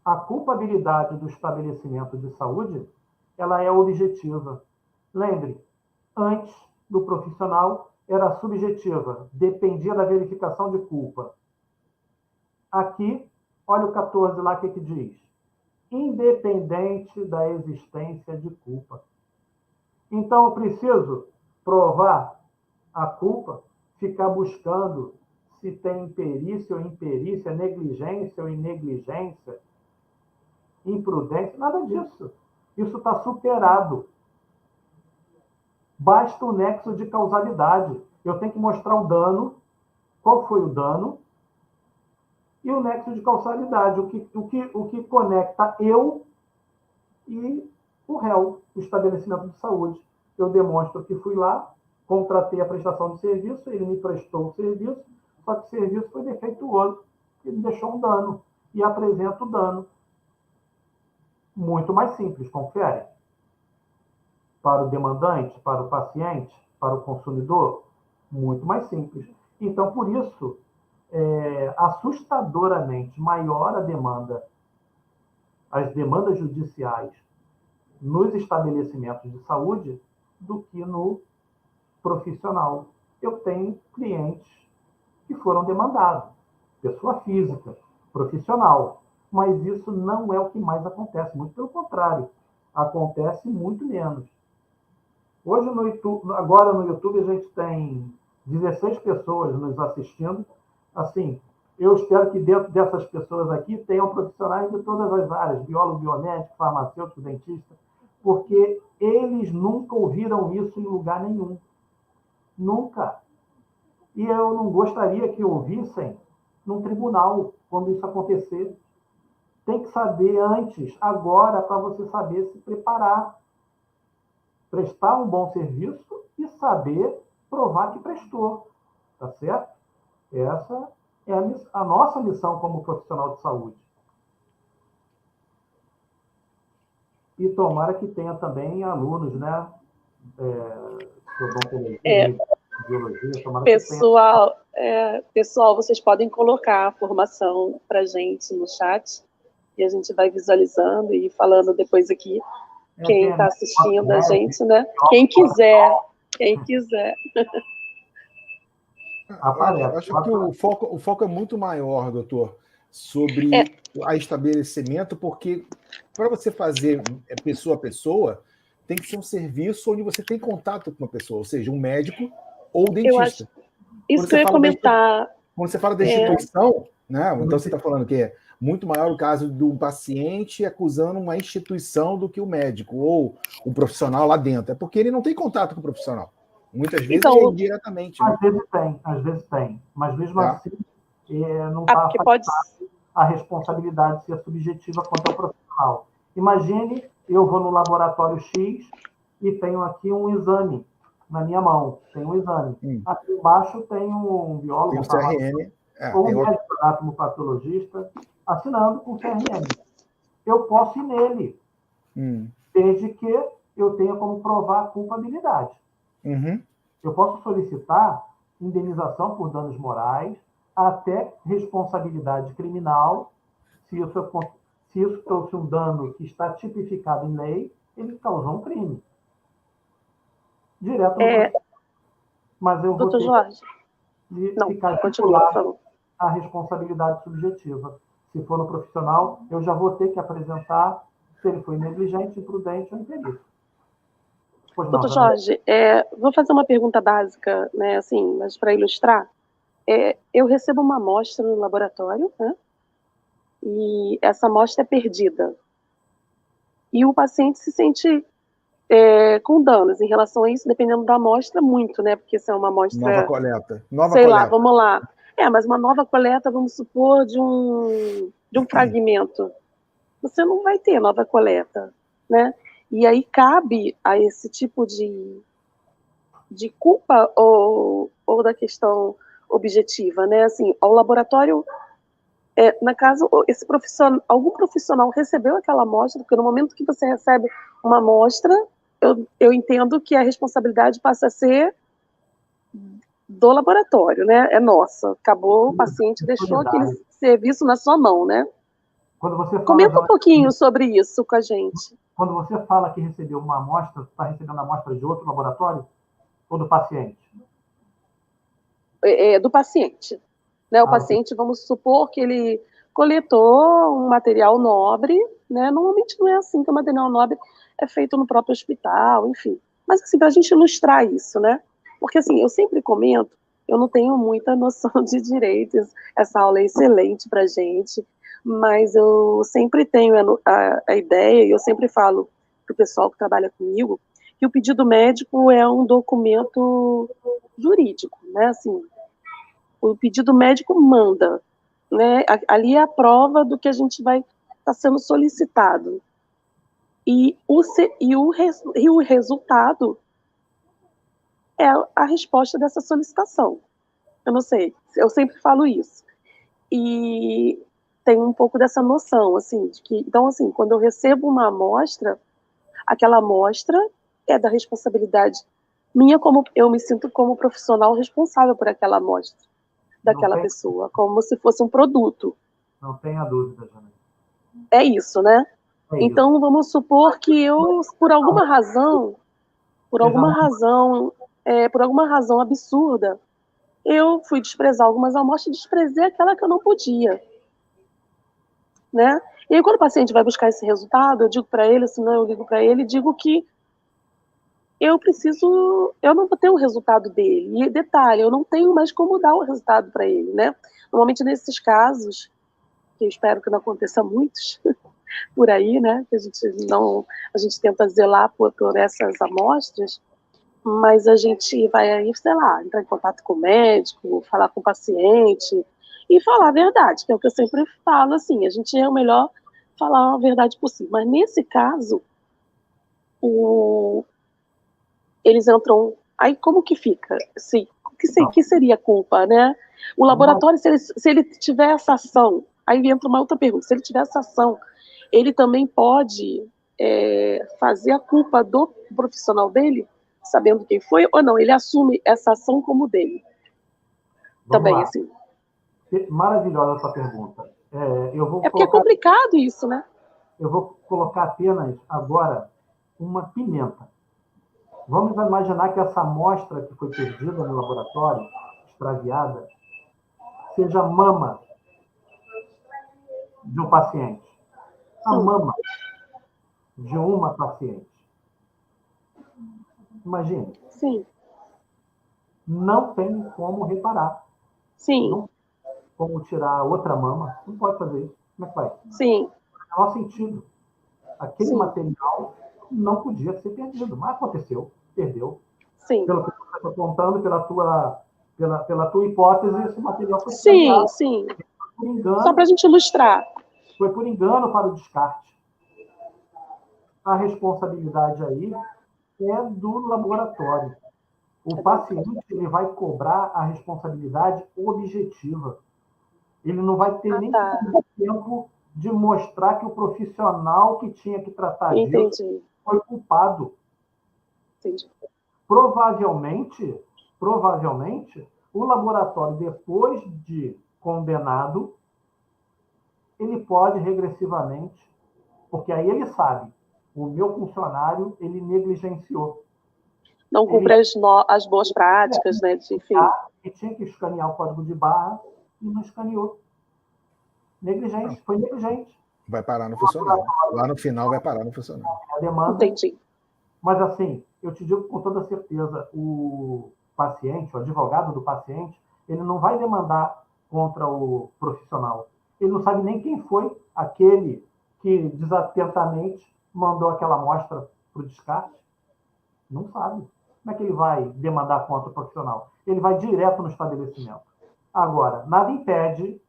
A culpabilidade do estabelecimento de saúde, ela é objetiva. Lembre, antes do profissional era subjetiva, dependia da verificação de culpa. Aqui, olha o 14 lá, o que diz? Independente da existência de culpa. Então, eu preciso provar a culpa, ficar buscando se tem perícia ou imperícia, negligência ou inegligência, imprudência, nada disso. Isso está superado. Basta o nexo de causalidade. Eu tenho que mostrar o dano, qual foi o dano, e o nexo de causalidade, o que conecta eu e o réu, o estabelecimento de saúde. Eu demonstro que fui lá, contratei a prestação de serviço, ele me prestou o serviço, só que o serviço foi defeituoso, ele deixou um dano, e apresenta o dano. Muito mais simples, confere? Para o demandante, para o paciente, para o consumidor, muito mais simples. Então, por isso, assustadoramente maior a demanda, as demandas judiciais nos estabelecimentos de saúde do que no profissional. Eu tenho clientes que foram demandados, pessoa física, profissional, mas isso não é o que mais acontece, muito pelo contrário, acontece muito menos. Hoje, agora no YouTube, a gente tem 16 pessoas nos assistindo. Assim, eu espero que dentro dessas pessoas aqui tenham profissionais de todas as áreas, biólogo, biomédico, farmacêutico, dentista, porque eles nunca ouviram isso em lugar nenhum. Nunca. E eu não gostaria que ouvissem num tribunal, quando isso acontecer. Tem que saber antes, agora, para você saber se preparar. Prestar um bom serviço e saber provar que prestou. Tá certo? Essa é a nossa missão como profissional de saúde. E tomara que tenha também alunos, né? Biologia, tomara pessoal, pessoal, vocês podem colocar a formação para a gente no chat e a gente vai visualizando e falando depois aqui quem está assistindo a gente, né? Quem quiser. Acho que o foco é muito maior, doutor, sobre a estabelecimento, porque para você fazer pessoa a pessoa, tem que ser um serviço onde você tem contato com uma pessoa, ou seja, um médico ou dentista. Isso que eu ia comentar. Quando você fala da instituição, né? Então você está falando que é muito maior o caso do paciente acusando uma instituição do que o médico ou o profissional lá dentro. É porque ele não tem contato com o profissional. Muitas vezes é indiretamente. Às vezes tem. Mas mesmo assim, não está a responsabilidade ser subjetiva quanto ao profissional. Imagine, eu vou no laboratório X e tenho aqui um exame na minha mão. Tem um exame. Aqui embaixo tem um biólogo, tem o CRM, ou um médico anatomopatologista assinando com o CRM. Eu posso ir nele, desde que eu tenha como provar a culpabilidade. Eu posso solicitar indenização por danos morais, até responsabilidade criminal, se isso trouxe um dano que está tipificado em lei, ele causou um crime. Direto no Mas eu vou ter Jorge. ficar vinculado à responsabilidade subjetiva. Se for no profissional, eu já vou ter que apresentar se ele foi negligente, imprudente ou impedido. Doutor Jorge, vou fazer uma pergunta básica, né, assim, mas para ilustrar. Eu recebo uma amostra no laboratório, né, e essa amostra é perdida. E o paciente se sente com danos em relação a isso, dependendo da amostra, muito, né, porque se é uma amostra... Nova coleta. Lá, vamos lá. Mas uma nova coleta, vamos supor, de um fragmento. Você não vai ter nova coleta, né? E aí cabe a esse tipo de culpa ou da questão objetiva, né? Assim, ao laboratório, na casa, algum profissional recebeu aquela amostra, porque no momento que você recebe uma amostra, eu entendo que a responsabilidade passa a ser do laboratório, né? É nossa. Acabou, o paciente deixou aquele serviço na sua mão, né? Comenta um pouquinho sobre isso com a gente. Quando você fala que recebeu uma amostra, está recebendo a amostra de outro laboratório ou do paciente? Do paciente. Né? O paciente, vamos supor que ele coletou um material nobre, né? Normalmente não é assim que o material nobre é feito no próprio hospital, enfim. Mas assim, para a gente ilustrar isso, né? Porque assim, eu sempre comento, eu não tenho muita noção de direitos, essa aula é excelente para a gente, mas eu sempre tenho a ideia, e eu sempre falo para o pessoal que trabalha comigo, que o pedido médico é um documento jurídico, né? Assim, o pedido médico manda, né? Ali é a prova do que a gente vai estar sendo solicitado. E o resultado é a resposta dessa solicitação. Eu não sei, eu sempre falo isso. E tem um pouco dessa noção, assim, de que, então, assim, quando eu recebo uma amostra, aquela amostra é da responsabilidade minha, como eu me sinto como profissional responsável por aquela amostra daquela pessoa, como se fosse um produto. Não tenha dúvida, Janaína. É isso, né? Então, vamos supor que eu, por alguma razão absurda, eu fui desprezar algumas amostras e desprezei aquela que eu não podia, né? E aí, quando o paciente vai buscar esse resultado, eu digo para ele, senão eu ligo para ele e digo que eu não vou ter o resultado dele. E detalhe, eu não tenho mais como dar o resultado para ele, né? Normalmente nesses casos, que eu espero que não aconteça muitos, por aí, né? Que a gente tenta zelar por essas amostras, mas a gente vai aí, sei lá, entrar em contato com o médico, falar com o paciente e falar a verdade, que é o que eu sempre falo, assim, a gente é o melhor falar a verdade possível. Mas nesse caso, eles entram. Aí como que fica? Que seria a culpa, né? O laboratório, se ele tiver essa ação, aí entra uma outra pergunta, se ele tiver essa ação, ele também pode fazer a culpa do profissional dele, sabendo quem foi, ou não? Ele assume essa ação como dele. Vamos Também, lá. assim. Maravilhosa essa pergunta. Porque é complicado isso, né? Eu vou colocar apenas agora uma pimenta. Vamos imaginar que essa amostra que foi perdida no laboratório, extraviada, seja mama de um paciente. A mama de uma paciente. Imagine. Sim. Não tem como reparar. Sim. Não tem como tirar outra mama. Não pode fazer isso. Como é que vai? Sim. Não há sentido. Aquele material não podia ser perdido, mas aconteceu, perdeu. Sim. Pelo que você está contando, pela tua hipótese, esse material foi extraviado. Sim. Por engano, só para a gente ilustrar. Foi por engano para o descarte. A responsabilidade aí é do laboratório. O paciente ele vai cobrar a responsabilidade objetiva. Ele não vai ter nem tempo de mostrar que o profissional que tinha que tratar disso foi culpado. Entendi. Provavelmente, o laboratório, depois de condenado, ele pode regressivamente, porque aí ele sabe, o meu funcionário, ele negligenciou. Não cumpre as boas práticas, né? Enfim. E tinha que escanear o código de barra e não escaneou. Negligente, foi negligente. Vai parar no funcionário. Lá no final vai parar no funcionário. A demanda. Entendi. Mas assim, eu te digo com toda certeza, o paciente, o advogado do paciente, ele não vai demandar contra o profissional. Ele não sabe nem quem foi aquele que desatentamente mandou aquela amostra para o descarte. Não sabe. Como é que ele vai demandar contra o profissional? Ele vai direto no estabelecimento. Agora, nada impede,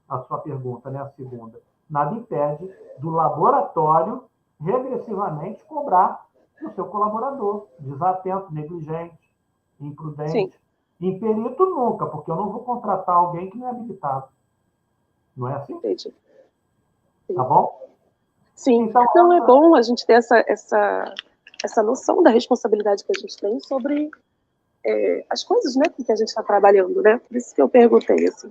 a sua pergunta, né, a segunda, nada impede do laboratório regressivamente cobrar do seu colaborador, desatento, negligente, imprudente. Imperito nunca, porque eu não vou contratar alguém que não é habilitado. Não é assim? Entendi. Tá bom? Sim. Então é bom a gente ter essa noção da responsabilidade que a gente tem sobre as coisas, né, com que a gente está trabalhando, né? Por isso que eu perguntei, assim.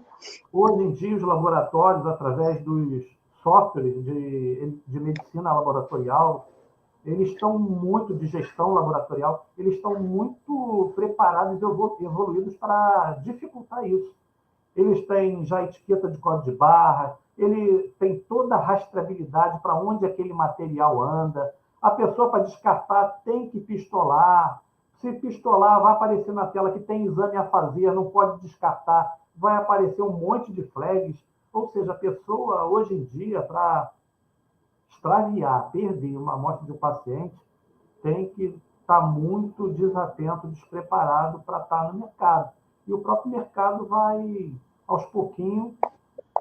Hoje em dia, os laboratórios, através dos softwares de medicina laboratorial, eles estão muito, de gestão laboratorial, eles estão muito preparados e evoluídos para dificultar isso. Eles têm já etiqueta de código de barra, ele tem toda a rastreabilidade para onde aquele material anda. A pessoa, para descartar, tem que pistolar. Se pistolar, vai aparecer na tela que tem exame a fazer, não pode descartar. Vai aparecer um monte de flags. Ou seja, a pessoa, hoje em dia, para extraviar, perder uma amostra de um paciente, tem que estar muito desatento, despreparado para estar no mercado. E o próprio mercado vai, aos pouquinhos,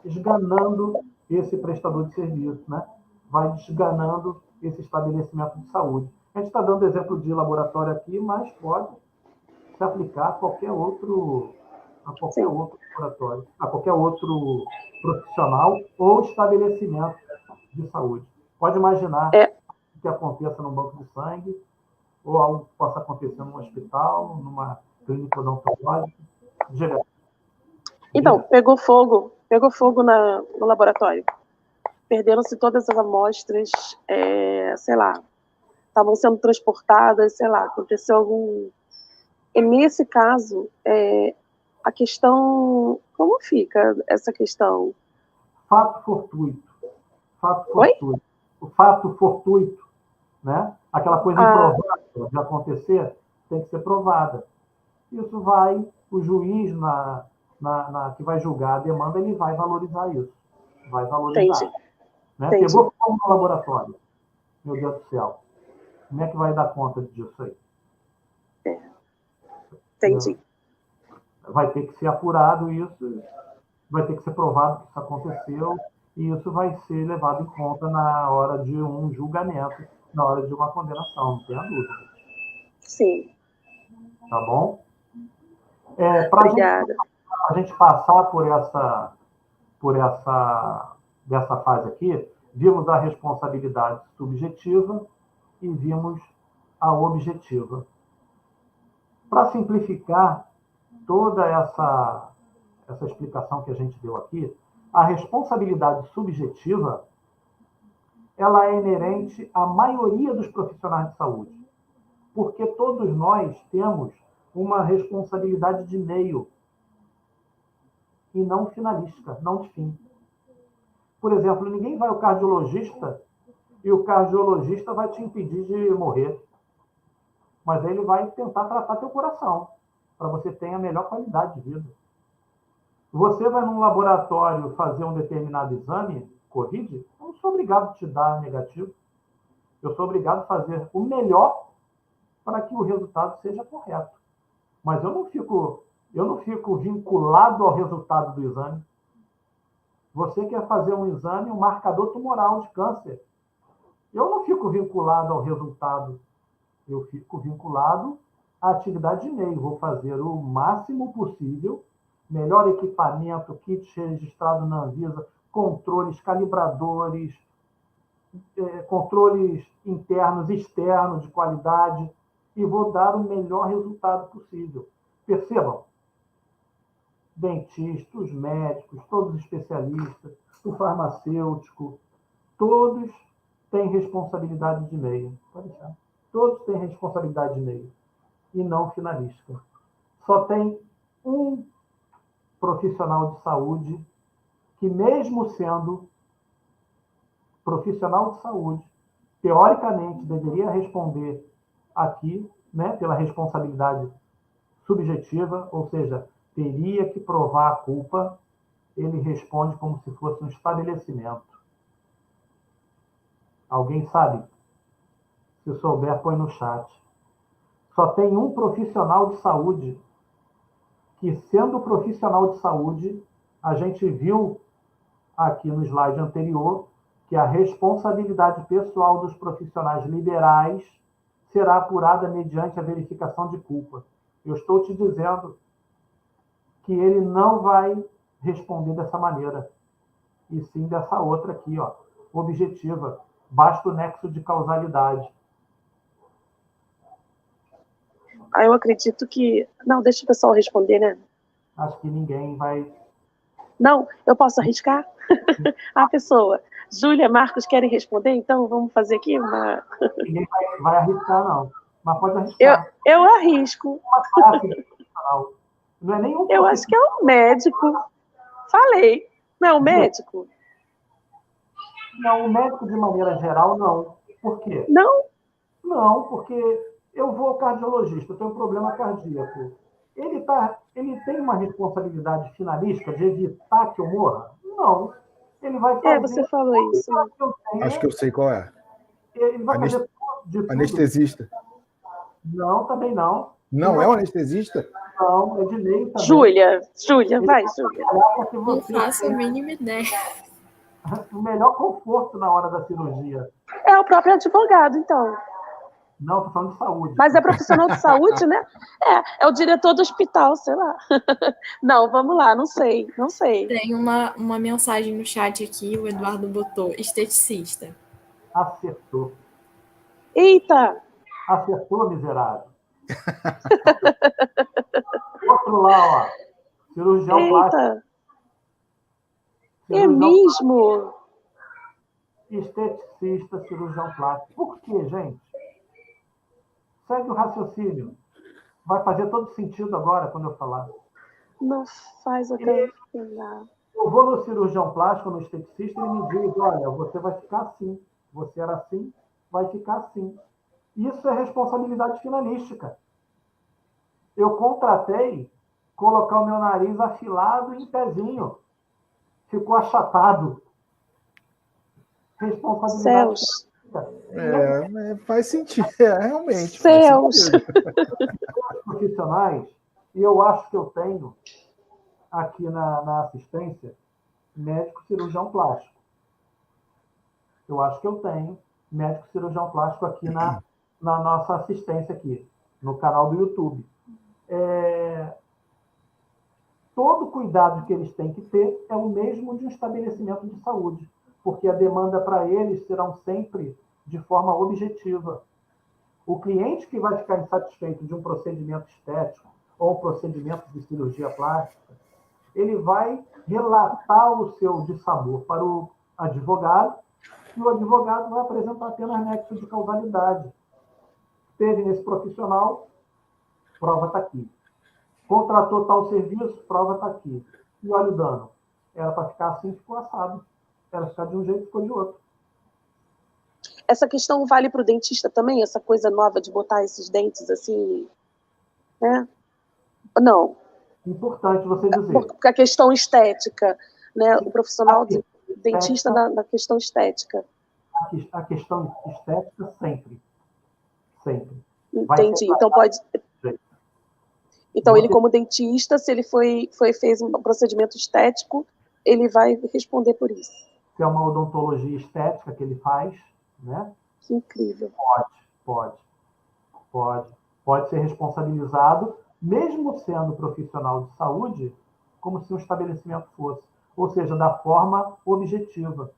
esganando esse prestador de serviço, né? Vai desganando esse estabelecimento de saúde. A gente está dando exemplo de laboratório aqui, mas pode se aplicar a qualquer outro laboratório, a qualquer outro profissional ou estabelecimento de saúde. Pode imaginar que aconteça num banco de sangue, ou algo que possa acontecer num hospital, numa clínica odontológica. Então, pegou fogo no laboratório. Perderam-se todas as amostras, sei lá, estavam sendo transportadas, sei lá, aconteceu algum... E nesse caso, a questão... Como fica essa questão? Fato fortuito. Oi? O fato fortuito, né? Aquela coisa improvável de acontecer, tem que ser provada. Isso vai, o juiz que vai julgar a demanda, ele vai valorizar isso. Vai valorizar. Entendi. Né? Entendi. Pegou fogo no laboratório. Meu Deus do céu. Como é que vai dar conta disso aí? Entendi. Vai ter que ser apurado isso, vai ter que ser provado que isso aconteceu, e isso vai ser levado em conta na hora de um julgamento, na hora de uma condenação, não tenha dúvida. Sim. Tá bom? Para Obrigada. a gente passar dessa fase aqui, vimos a responsabilidade subjetiva e vimos a objetiva. Para simplificar toda essa explicação que a gente deu aqui, a responsabilidade subjetiva ela é inerente à maioria dos profissionais de saúde, porque todos nós temos uma responsabilidade de meio e não finalística, não de fim. Por exemplo, ninguém vai ao cardiologista e o cardiologista vai te impedir de morrer, mas ele vai tentar tratar teu coração, para você ter a melhor qualidade de vida. Você vai num laboratório fazer um determinado exame, Covid, eu não sou obrigado a te dar negativo. Eu sou obrigado a fazer o melhor para que o resultado seja correto. Mas eu não fico vinculado ao resultado do exame. Você quer fazer um exame, um marcador tumoral de câncer. Eu não fico vinculado ao resultado. Eu fico vinculado à atividade de meio. Vou fazer o máximo possível, melhor equipamento, kit registrado na Anvisa, controles, calibradores, controles internos, externos de qualidade, e vou dar o melhor resultado possível. Percebam, dentistas, médicos, todos os especialistas, o farmacêutico, todos têm responsabilidade de meio. Pode deixar. Todos têm responsabilidade de meio e não finalística. Só tem um profissional de saúde que, mesmo sendo profissional de saúde, teoricamente deveria responder aqui, né, pela responsabilidade subjetiva, ou seja, teria que provar a culpa, ele responde como se fosse um estabelecimento. Alguém sabe? Se souber, põe no chat. Só tem um profissional de saúde que, sendo profissional de saúde, a gente viu aqui no slide anterior que a responsabilidade pessoal dos profissionais liberais será apurada mediante a verificação de culpa. Eu estou te dizendo que ele não vai responder dessa maneira, e sim dessa outra aqui, ó, objetiva. Basta o nexo de causalidade. Eu acredito que... Não, deixa o pessoal responder, né? Acho que ninguém vai... Não, eu posso arriscar? A pessoa. Júlia, Marcos, querem responder? Então, vamos fazer aqui uma... Ninguém vai arriscar, não. Mas pode arriscar. Eu arrisco. Uma classe profissional. Não é nenhum Eu acho que é um médico. Falei. Não é um médico? Não, o médico, de maneira geral, não. Por quê? Não? Não, porque eu vou ao cardiologista, eu tenho um problema cardíaco. Ele tem uma responsabilidade finalística de evitar que eu morra? Não. Ele vai fazer... você falou isso. Acho que eu sei qual é. Ele vai fazer de tudo. Anestesista. Não, também não. Não é um anestesista? Não, é de lei também. Júlia, vai, Júlia. Não faço a mínima ideia. O melhor conforto na hora da cirurgia. É o próprio advogado, então. Não, estou falando de saúde. Mas é profissional de saúde, né? É o diretor do hospital, sei lá. Não, vamos lá, não sei. Tem uma mensagem no chat aqui, o Eduardo botou, esteticista. Acertou. Eita! Acertou, miserável. Outro lá, ó. Cirurgião plástico. É mesmo? Esteticista, cirurgião plástico. Por quê, gente? Segue o raciocínio. Vai fazer todo sentido agora, quando eu falar. Não faz até final. Eu vou no cirurgião plástico, no esteticista, e ele me diz, olha, você vai ficar assim. Você era assim, vai ficar assim. Isso é responsabilidade finalística. Eu contratei colocar o meu nariz afilado em pezinho. Ficou achatado. responsabilidade. Céus. Faz sentido, realmente. Céus. Os profissionais, e eu acho que eu tenho aqui na assistência médico cirurgião plástico. Eu acho que eu tenho médico cirurgião plástico aqui na nossa assistência aqui, no canal do YouTube. Todo cuidado que eles têm que ter é o mesmo de um estabelecimento de saúde, porque a demanda para eles serão sempre de forma objetiva. O cliente que vai ficar insatisfeito de um procedimento estético ou um procedimento de cirurgia plástica, ele vai relatar o seu dissabor para o advogado e o advogado vai apresentar apenas nexo de causalidade. Teve nesse profissional, prova está aqui. Contratou tal serviço, prova está aqui. E olha o dano. Era para ficar assim, ficou assado. Era ficar de um jeito, ficou de outro. Essa questão vale para o dentista também? Essa coisa nova de botar esses dentes assim, né? Não. Importante você dizer. Porque a questão estética, né? O profissional dentista na questão estética. A questão estética sempre. Sempre. Entendi. Então pode... Então ele como dentista, se ele fez um procedimento estético, ele vai responder por isso. Se é uma odontologia estética que ele faz, né? Que incrível. Pode ser responsabilizado, mesmo sendo profissional de saúde, como se um estabelecimento fosse. Ou seja, da forma objetiva.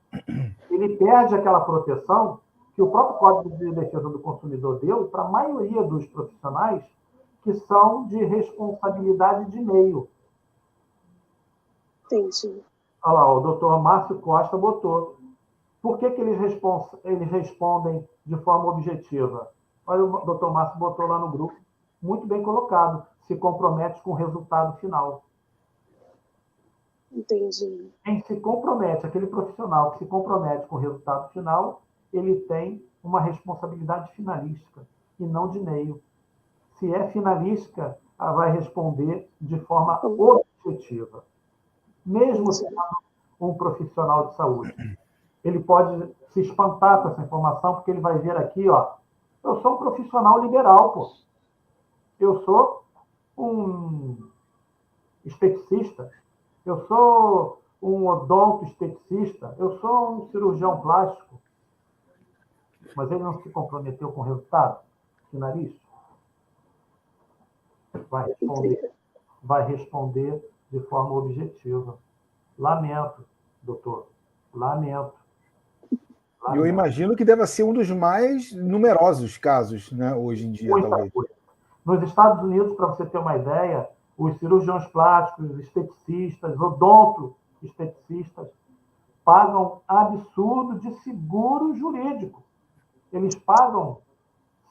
Ele perde aquela proteção que o próprio Código de Defesa do Consumidor deu para a maioria dos profissionais que são de responsabilidade de meio. Entendi. Olha lá, o doutor Márcio Costa botou. Por que eles respondem de forma objetiva? Olha, o doutor Márcio botou lá no grupo, muito bem colocado, se compromete com o resultado final. Entendi. Quem se compromete, aquele profissional que se compromete com o resultado final, ele tem uma responsabilidade finalística e não de meio. Se é finalística, ela vai responder de forma objetiva. Mesmo sendo um profissional de saúde. Ele pode se espantar com essa informação, porque ele vai ver aqui, ó, eu sou um profissional liberal, pô. Eu sou um esteticista. Eu sou um odonto esteticista. Eu sou um cirurgião plástico. Mas ele não se comprometeu com o resultado finalístico. Vai responder de forma objetiva. Lamento, doutor. Lamento. Eu imagino que deve ser um dos mais numerosos casos, né, hoje em dia, talvez. Coisa. Nos Estados Unidos, para você ter uma ideia, os cirurgiões plásticos, esteticistas, odonto-esteticistas, pagam absurdo de seguro jurídico. Eles pagam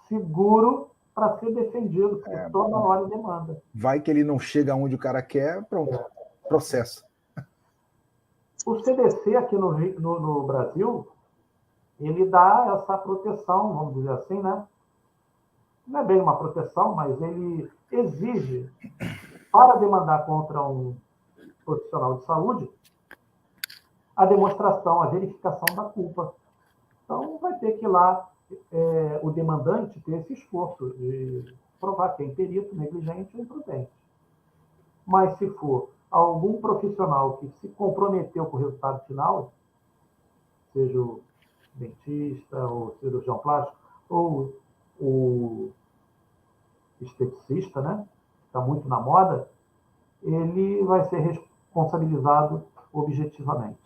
seguro para ser defendido, por toda hora e demanda. Vai que ele não chega onde o cara quer, pronto, processo. O CDC aqui no Brasil, ele dá essa proteção, vamos dizer assim, né? Não é bem uma proteção, mas ele exige, para demandar contra um profissional de saúde, a demonstração, a verificação da culpa. Então, vai ter que ir lá o demandante ter esse esforço de provar que é imperito, negligente ou imprudente. Mas, se for algum profissional que se comprometeu com o resultado final, seja o dentista, ou cirurgião plástico, ou o esteticista, né? Está muito na moda, ele vai ser responsabilizado objetivamente.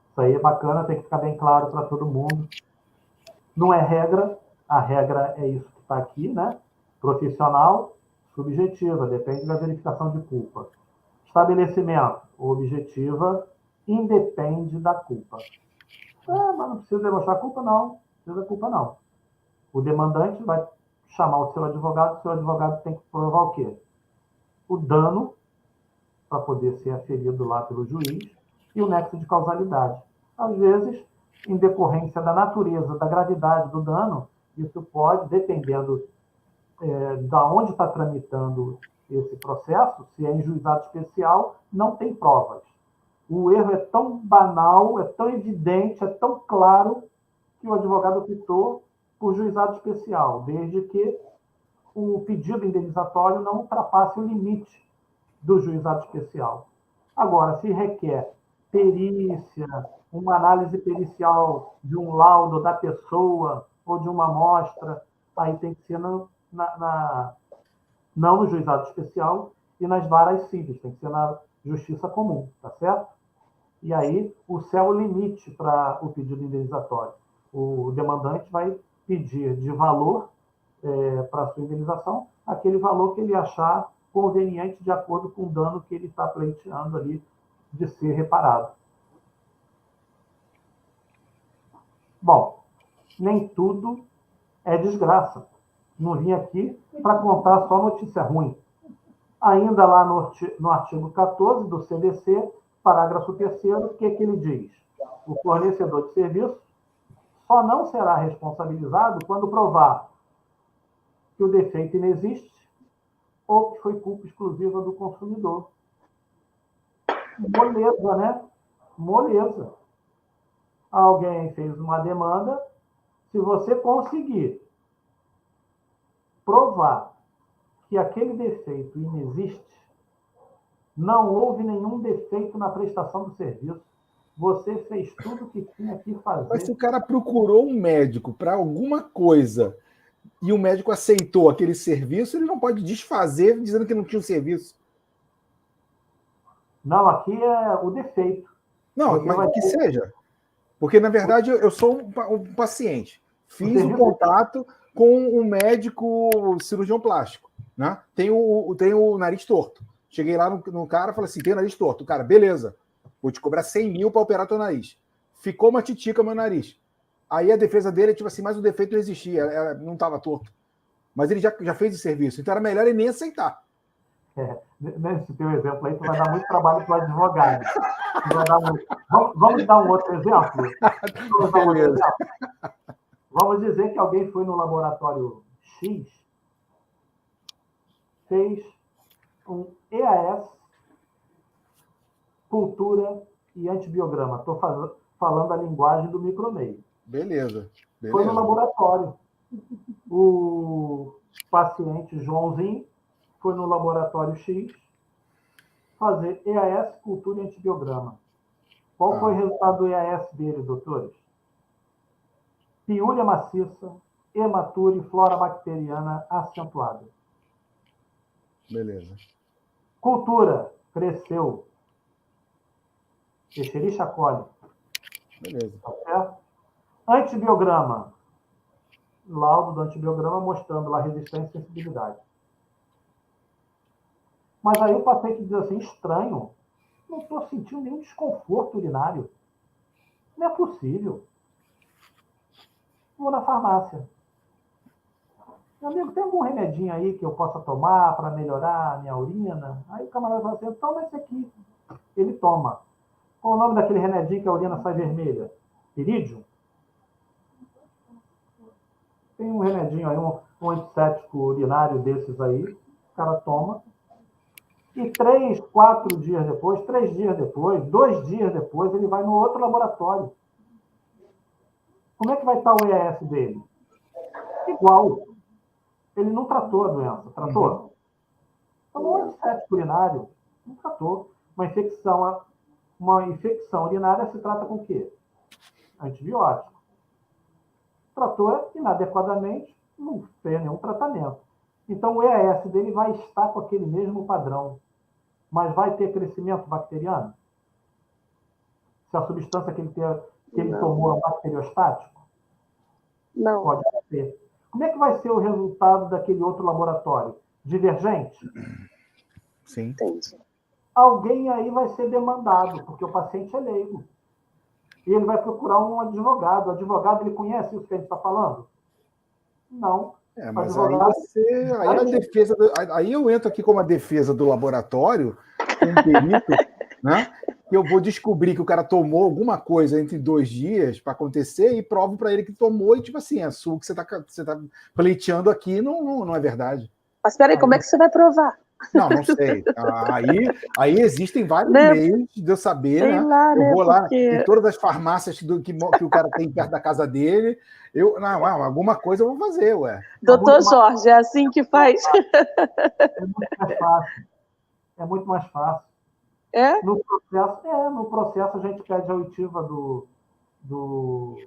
Isso aí é bacana, tem que ficar bem claro para todo mundo. Não é regra, a regra é isso que está aqui, né? Profissional, subjetiva, depende da verificação de culpa. Estabelecimento, objetiva, independe da culpa. Mas não precisa demonstrar culpa, não. Não precisa culpa, não. O demandante vai chamar o seu advogado tem que provar o quê? O dano, para poder ser aferido lá pelo juiz, e o nexo de causalidade. Às vezes, em decorrência da natureza, da gravidade do dano, isso pode, dependendo da onde está tramitando esse processo, se é em juizado especial, não tem provas. O erro é tão banal, é tão evidente, é tão claro, que o advogado optou por juizado especial, desde que o pedido indenizatório não ultrapasse o limite do juizado especial. Agora, se requer perícia, uma análise pericial de um laudo da pessoa ou de uma amostra, aí tem que ser não no juizado especial e nas varas cíveis, tem que ser na justiça comum, tá certo? E aí o céu é o limite para o pedido indenizatório. O demandante vai pedir de valor para a sua indenização aquele valor que ele achar conveniente de acordo com o dano que ele está pleiteando ali de ser reparado. Bom, nem tudo é desgraça. Não vim aqui para contar só notícia ruim. Ainda lá no artigo 14 do CDC, parágrafo 3º, o que ele diz? O fornecedor de serviço só não será responsabilizado quando provar que o defeito inexiste ou que foi culpa exclusiva do consumidor. Moleza, né? Moleza. Alguém fez uma demanda, se você conseguir provar que aquele defeito inexiste, não houve nenhum defeito na prestação do serviço, você fez tudo o que tinha que fazer. Mas se o cara procurou um médico para alguma coisa e o médico aceitou aquele serviço, ele não pode desfazer dizendo que não tinha o serviço. Não, aqui é o defeito. Não, mas que seja. Porque, na verdade, eu sou um paciente. Fiz o contato com um médico cirurgião plástico. Né? Tenho o nariz torto. Cheguei lá no cara e falei assim, tem o nariz torto. O cara, beleza, vou te cobrar 100 mil para operar teu nariz. Ficou uma titica meu nariz. Aí a defesa dele é tipo assim, mas o defeito não existia, não estava torto. Mas ele já fez o serviço, então era melhor ele nem aceitar. Nesse teu exemplo aí, tu vai dar muito trabalho para o advogado. Vamos dar um outro exemplo? Vamos dizer que alguém foi no laboratório X, fez um EAS, cultura e antibiograma. Estou falando a linguagem do micromeio. Beleza. Foi no laboratório. O paciente Joãozinho foi no laboratório X fazer EAS, cultura e antibiograma. Qual foi o resultado do EAS dele, doutores? Piúria maciça, hematura e flora bacteriana acentuada. Beleza. Cultura, cresceu. Escherichia coli. Beleza. Tá certo? Antibiograma. Laudo do antibiograma mostrando lá resistência e sensibilidade. Mas aí o paciente diz assim, estranho, não estou sentindo nenhum desconforto urinário. Não é possível. Vou na farmácia. Meu amigo, tem algum remedinho aí que eu possa tomar para melhorar a minha urina? Aí o camarada fala assim, toma esse aqui. Ele toma. Qual o nome daquele remedinho que a urina sai vermelha? Irídio? Tem um remedinho aí, um antisséptico urinário desses aí, o cara toma. E 3 dias depois, 2 dias depois, ele vai no outro laboratório. Como é que vai estar o EAS dele? Igual. Ele não tratou a doença. Tratou? Tomou um antisséptico urinário. Não tratou. Uma infecção urinária se trata com o quê? Antibiótico. Tratou inadequadamente, não fez nenhum tratamento. Então, o EAS dele vai estar com aquele mesmo padrão. Mas vai ter crescimento bacteriano? Se a substância que ele tomou é bacteriostático? Não. Pode ser. Como é que vai ser o resultado daquele outro laboratório? Divergente? Sim. Entendi. Alguém aí vai ser demandado, porque o paciente é leigo. E ele vai procurar um advogado. O advogado, ele conhece isso que a gente está falando? Não. Mas aí eu entro aqui como a defesa do laboratório, com um perito, né? Que eu vou descobrir que o cara tomou alguma coisa entre 2 dias para acontecer e provo para ele que tomou e, tipo assim, o que você tá pleiteando aqui não é verdade. Mas espera aí, como é que você vai provar? Não sei. Aí existem vários Né? meios de eu saber, Sei né? lá, Eu né? vou lá Porque, em todas as farmácias que o cara tem perto da casa dele. Alguma coisa eu vou fazer, ué. doutor Jorge, é assim que faz? É muito mais fácil. É muito mais fácil. É? No processo a gente pede a oitiva o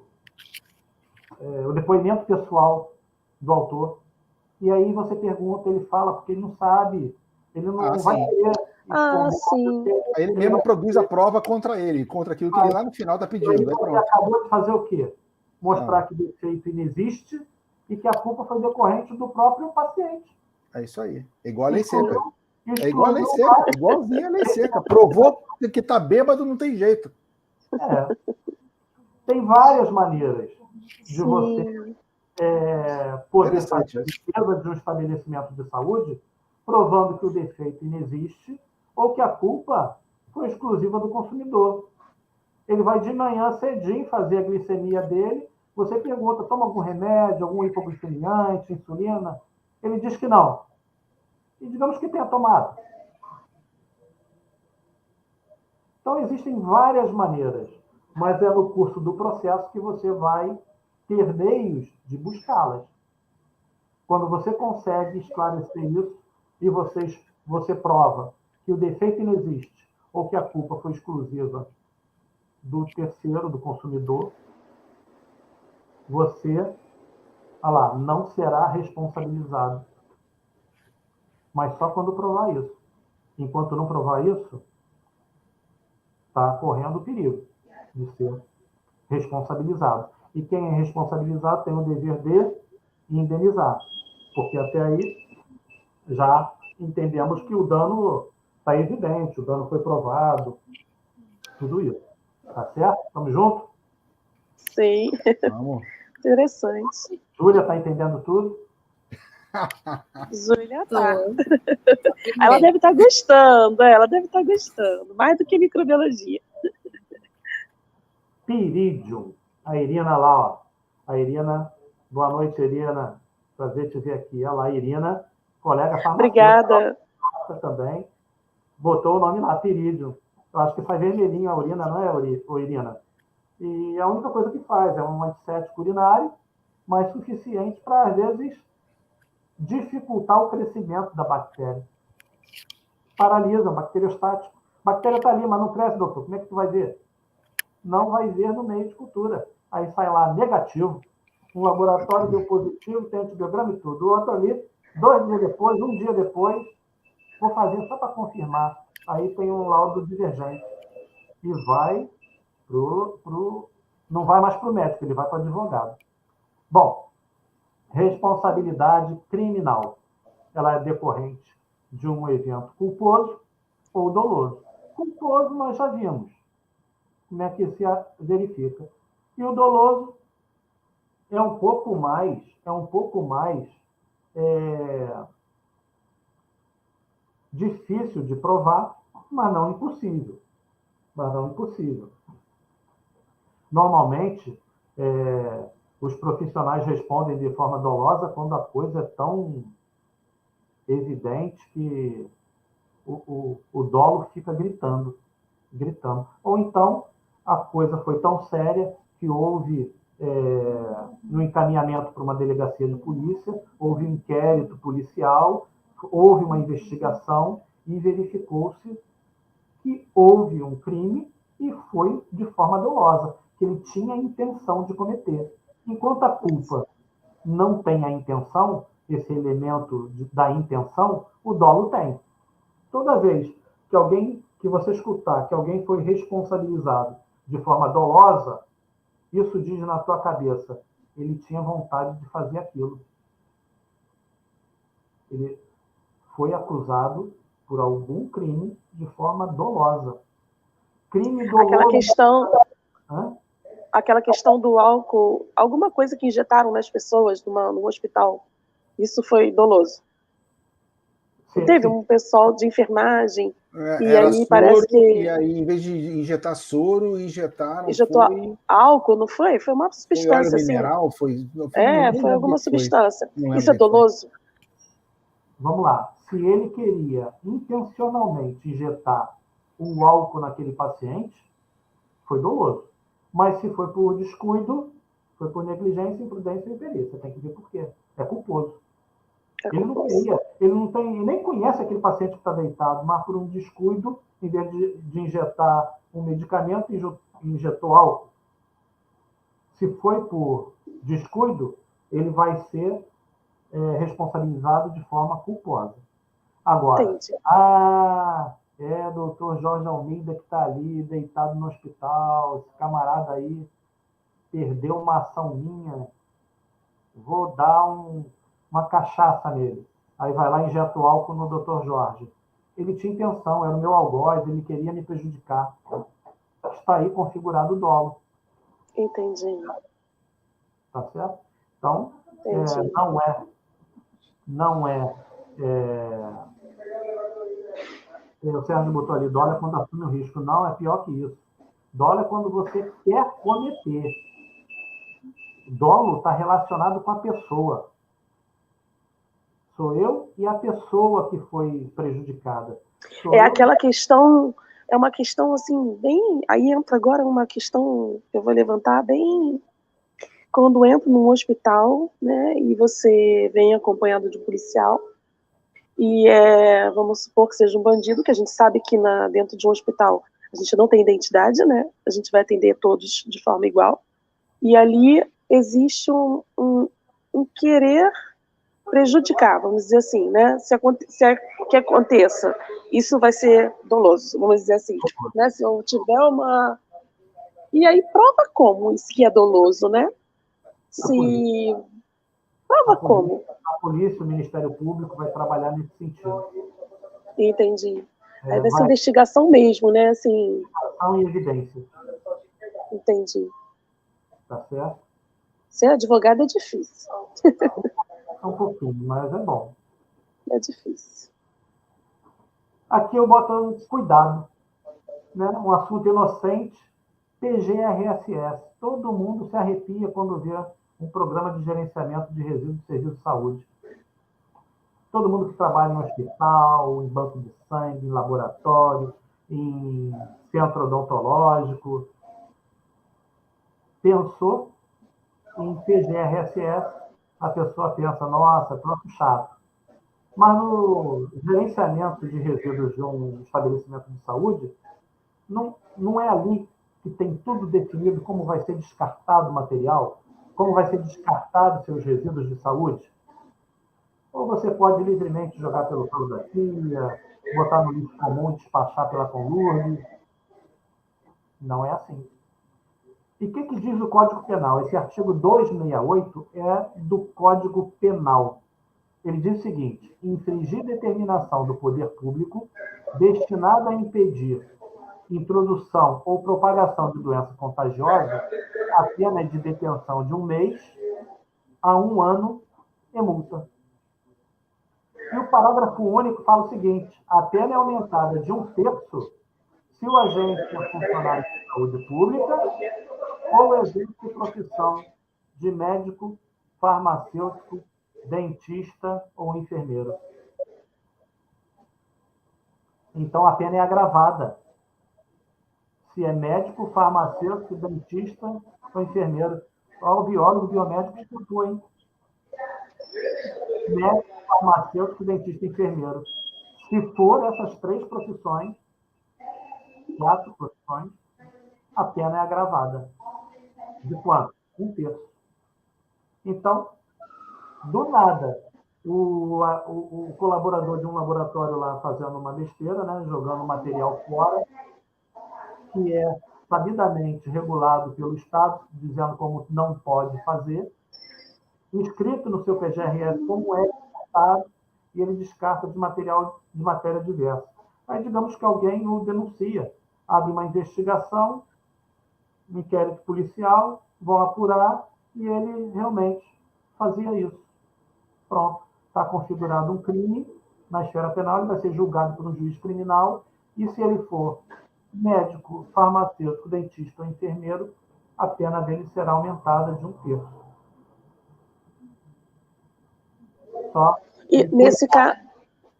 depoimento pessoal do autor. E aí você pergunta, ele fala, porque ele não sabe, ele não vai sim. querer Ah, expor. sim. Aí ele mesmo produz a prova contra ele, contra aquilo que ele lá no final está pedindo. Aí Você pronto. acabou de fazer o quê? Mostrar que o defeito inexiste e que a culpa foi decorrente do próprio paciente. É isso aí. É igual a lei seca. É Excluiu igual a lei seca. Igualzinho a lei seca. Provou que está bêbado, não tem jeito. Tem várias maneiras de Sim. você poder fazer a defesa de um estabelecimento de saúde, provando que o defeito inexiste ou que a culpa foi exclusiva do consumidor. Ele vai de manhã cedinho fazer a glicemia dele, você pergunta, toma algum remédio, algum hipoglicemiante, insulina? Ele diz que não. E digamos que tenha tomado. Então, existem várias maneiras, mas é no curso do processo que você vai ter meios de buscá-las. Quando você consegue esclarecer isso e você prova que o defeito não existe ou que a culpa foi exclusiva do terceiro, do consumidor, você, não será responsabilizado. Mas só quando provar isso. Enquanto não provar isso, está correndo o perigo de ser responsabilizado. E quem é responsabilizado tem o dever de indenizar. Porque até aí já entendemos que o dano está evidente, o dano foi provado, tudo isso. Tá certo? Estamos juntos? Sim. Vamos. Interessante. Júlia, está entendendo tudo? Júlia tá. Ela deve estar gostando, mais do que microbiologia. Piridium. A Irina lá, ó. A Irina, boa noite, Irina. Prazer te ver aqui. Olha lá, Irina, colega farmacêutica. Obrigada. Também. Botou o nome lá, Piridium. Eu acho que faz vermelhinho a urina, não é, Irina? E a única coisa que faz é um antisséptico urinário, mas suficiente para, às vezes, dificultar o crescimento da bactéria. Paralisa, bacteriostático. A bactéria está ali, mas não cresce, doutor. Como é que tu vai ver? Não vai ver no meio de cultura. Aí sai lá negativo. Um laboratório deu positivo, tem antibiograma e tudo. O outro ali, 2 dias depois, 1 dia depois, vou fazer só para confirmar. Aí tem um laudo divergente. E vai não vai mais para o médico, ele vai para o advogado. Bom, responsabilidade criminal. Ela é decorrente de um evento culposo ou doloso. Culposo nós já vimos. Como é que se verifica? E o doloso é um pouco mais difícil de provar, mas não impossível. Normalmente, os profissionais respondem de forma dolosa quando a coisa é tão evidente que o dolo fica gritando. Ou então, a coisa foi tão séria que houve no encaminhamento para uma delegacia de polícia, houve um inquérito policial, houve uma investigação e verificou-se que houve um crime e foi de forma dolosa, que ele tinha a intenção de cometer. Enquanto a culpa não tem a intenção, esse elemento da intenção, o dolo tem. Toda vez que você escutar que alguém foi responsabilizado de forma dolosa, isso diz na tua cabeça, ele tinha vontade de fazer aquilo. Ele foi acusado por algum crime de forma dolosa. Crime doloso. Aquela questão do álcool, alguma coisa que injetaram nas pessoas num hospital, isso foi doloso. Sim, teve um pessoal de enfermagem e aí soro, parece que... E aí, em vez de injetar soro, injetou álcool, não foi? Foi uma substância foi óleo assim. mineral, foi alguma substância. Isso é doloso? vamos lá, se ele queria intencionalmente injetar o álcool naquele paciente, foi doloso. Mas se foi por descuido, foi por negligência, imprudência e imperícia. Tem que ver por quê. É culposo. Ele não queria, ele nem conhece aquele paciente que está deitado, mas por um descuido, em vez de injetar um medicamento, injetou álcool. Se foi por descuido, ele vai ser responsabilizado de forma culposa. Agora, doutor Jorge Almeida que está ali, deitado no hospital, esse camarada aí perdeu uma ação minha, vou dar uma cachaça nele. Aí vai lá e injeta o álcool no doutor Jorge. Ele tinha intenção, era o meu algoz, ele queria me prejudicar. Está aí configurado o dolo. Entendi. Tá certo? Então, não é o Sérgio botou ali, dolo é quando assume o risco. Não, é pior que isso. Dolo é quando você quer cometer. Dolo está relacionado com a pessoa. Sou eu e a pessoa que foi prejudicada. Aquela questão, é uma questão assim, bem... Aí entra agora uma questão que eu vou levantar bem... Quando entra num hospital, né, e você vem acompanhado de um policial, e vamos supor que seja um bandido, que a gente sabe que dentro de um hospital a gente não tem identidade, né? A gente vai atender todos de forma igual. E ali existe um querer prejudicar, vamos dizer assim, né? Se que aconteça, isso vai ser doloso, vamos dizer assim, né? Se eu tiver uma... E aí prova como isso que é doloso, né? Se... Prova como? A polícia, o Ministério Público vai trabalhar nesse sentido. Entendi. Aí vai ser investigação mesmo, né? Assim... Investigação e evidência. Entendi. Tá certo? Ser advogado é difícil. É um pouquinho, mas é bom. É difícil. Aqui eu boto cuidado. Né? Um assunto inocente, PGRSS. Todo mundo se arrepia quando vê um programa de gerenciamento de resíduos de serviço de saúde. Todo mundo que trabalha em hospital, em banco de sangue, em laboratório, em centro odontológico, pensou em PGRSS, a pessoa pensa, nossa, troço chato. Mas no gerenciamento de resíduos de um estabelecimento de saúde, não é ali que tem tudo definido como vai ser descartado o material, como vai ser descartado seus resíduos de saúde. Ou você pode livremente jogar pelo calo da pia, botar no lixo comum e despachar pela Conlurb. Não é assim. E o que diz o Código Penal? Esse artigo 268 é do Código Penal. Ele diz o seguinte: infringir determinação do poder público destinada a impedir introdução ou propagação de doença contagiosa, a pena é de detenção de 1 mês a 1 ano e multa. E o parágrafo único fala o seguinte: a pena é aumentada de 1/3 se o agente for funcionário de saúde pública ou exerce profissão de médico, farmacêutico, dentista ou enfermeiro. Então, a pena é agravada. Se é médico, farmacêutico, dentista ou enfermeiro. Olha o biólogo, o biomédico escutou, hein? Médico, farmacêutico, dentista e enfermeiro. Se for essas 3 profissões, 4 profissões, a pena é agravada. De quanto? 1/3. Então, do nada, o colaborador de um laboratório lá fazendo uma besteira, né, jogando material fora, que é sabidamente regulado pelo Estado, dizendo como não pode fazer, inscrito no seu PGRS como é descartado, e ele descarta de matéria diversa. Aí, digamos que alguém o denuncia, abre uma investigação, um inquérito policial, vão apurar, e ele realmente fazia isso. Pronto, está configurado um crime na esfera penal, ele vai ser julgado por um juiz criminal, e se ele for médico, farmacêutico, dentista ou enfermeiro, a pena dele será aumentada de 1/3. Só e nesse caso,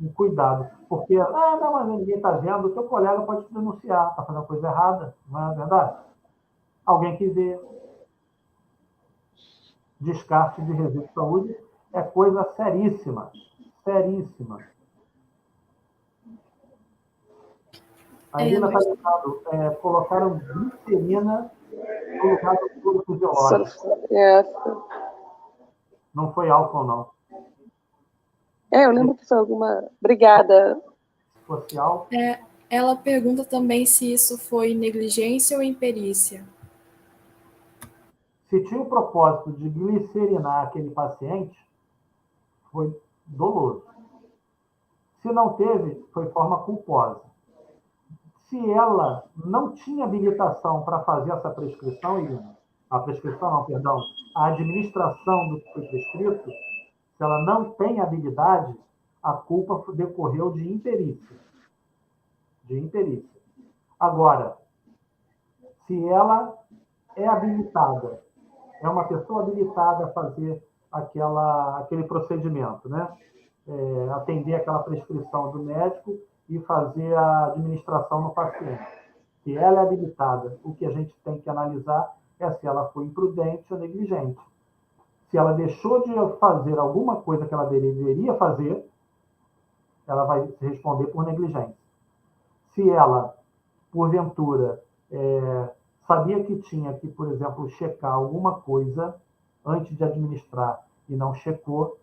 um cuidado. Porque, não, mas ninguém está vendo, o teu colega pode te denunciar, está fazendo coisa errada, não é verdade? Alguém que vê. Descarte de resíduos de saúde é coisa seríssima. Seríssima. A Irina está dizendo, colocaram glicerina no lugar do soro fisiológico. Não foi álcool, não. Eu lembro que foi alguma... Obrigada. Social. Ela pergunta também se isso foi negligência ou imperícia. Se tinha o propósito de glicerinar aquele paciente, foi doloso. Se não teve, foi forma culposa. Se ela não tinha habilitação para fazer essa prescrição, Irina, a administração do que foi prescrito, se ela não tem habilidade, a culpa decorreu de imperícia. De imperícia. Agora, se ela é habilitada, é uma pessoa habilitada a fazer aquele procedimento, né? Atender aquela prescrição do médico e fazer a administração no paciente. Se ela é habilitada, o que a gente tem que analisar é se ela foi imprudente ou negligente. Se ela deixou de fazer alguma coisa que ela deveria fazer, ela vai responder por negligência. Se ela, porventura, sabia que tinha que, por exemplo, checar alguma coisa antes de administrar e não checou,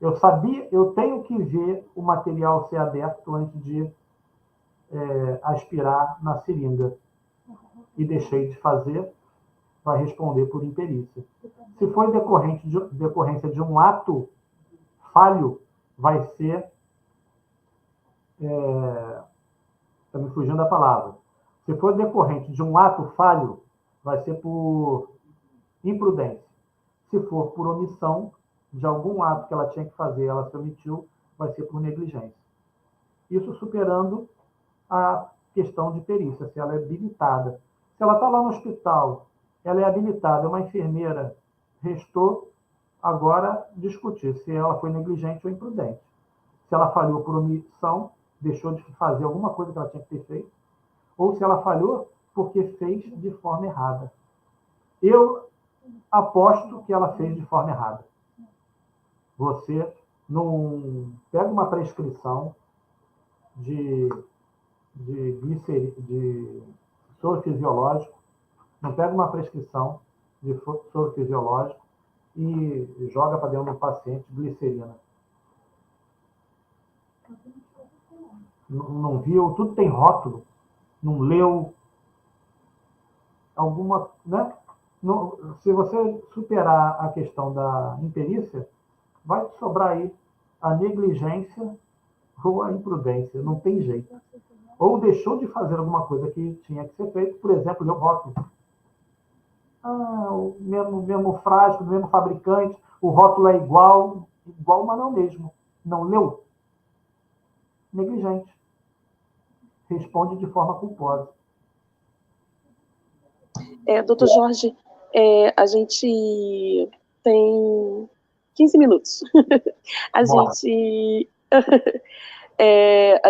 eu tenho que ver o material ser adepto antes de aspirar na seringa. E deixei de fazer, vai responder por imperícia. Se for decorrência de um ato falho, vai ser... Está me fugindo a palavra. Se for decorrente de um ato falho, vai ser por imprudência. Se for por omissão de algum ato que ela tinha que fazer, ela se omitiu, vai ser por negligência. Isso superando a questão de perícia, se ela é habilitada. Se ela está lá no hospital, ela é habilitada, é uma enfermeira, restou agora discutir se ela foi negligente ou imprudente. Se ela falhou por omissão, deixou de fazer alguma coisa que ela tinha que ter feito, ou se ela falhou porque fez de forma errada. Eu aposto que ela fez de forma errada. Você não pega uma prescrição de soro fisiológico, não pega uma prescrição de soro fisiológico e joga para dentro do paciente glicerina. Não viu, tudo tem rótulo, não leu alguma, né? Se você superar a questão da imperícia, vai sobrar aí a negligência ou a imprudência, não tem jeito. Ou deixou de fazer alguma coisa que tinha que ser feito, por exemplo, leu rótulo. O mesmo frasco, o mesmo fabricante, o rótulo é igual, mas não mesmo. Não leu? Negligente. Responde de forma culposa. Doutor Jorge, a gente tem 15 minutos. A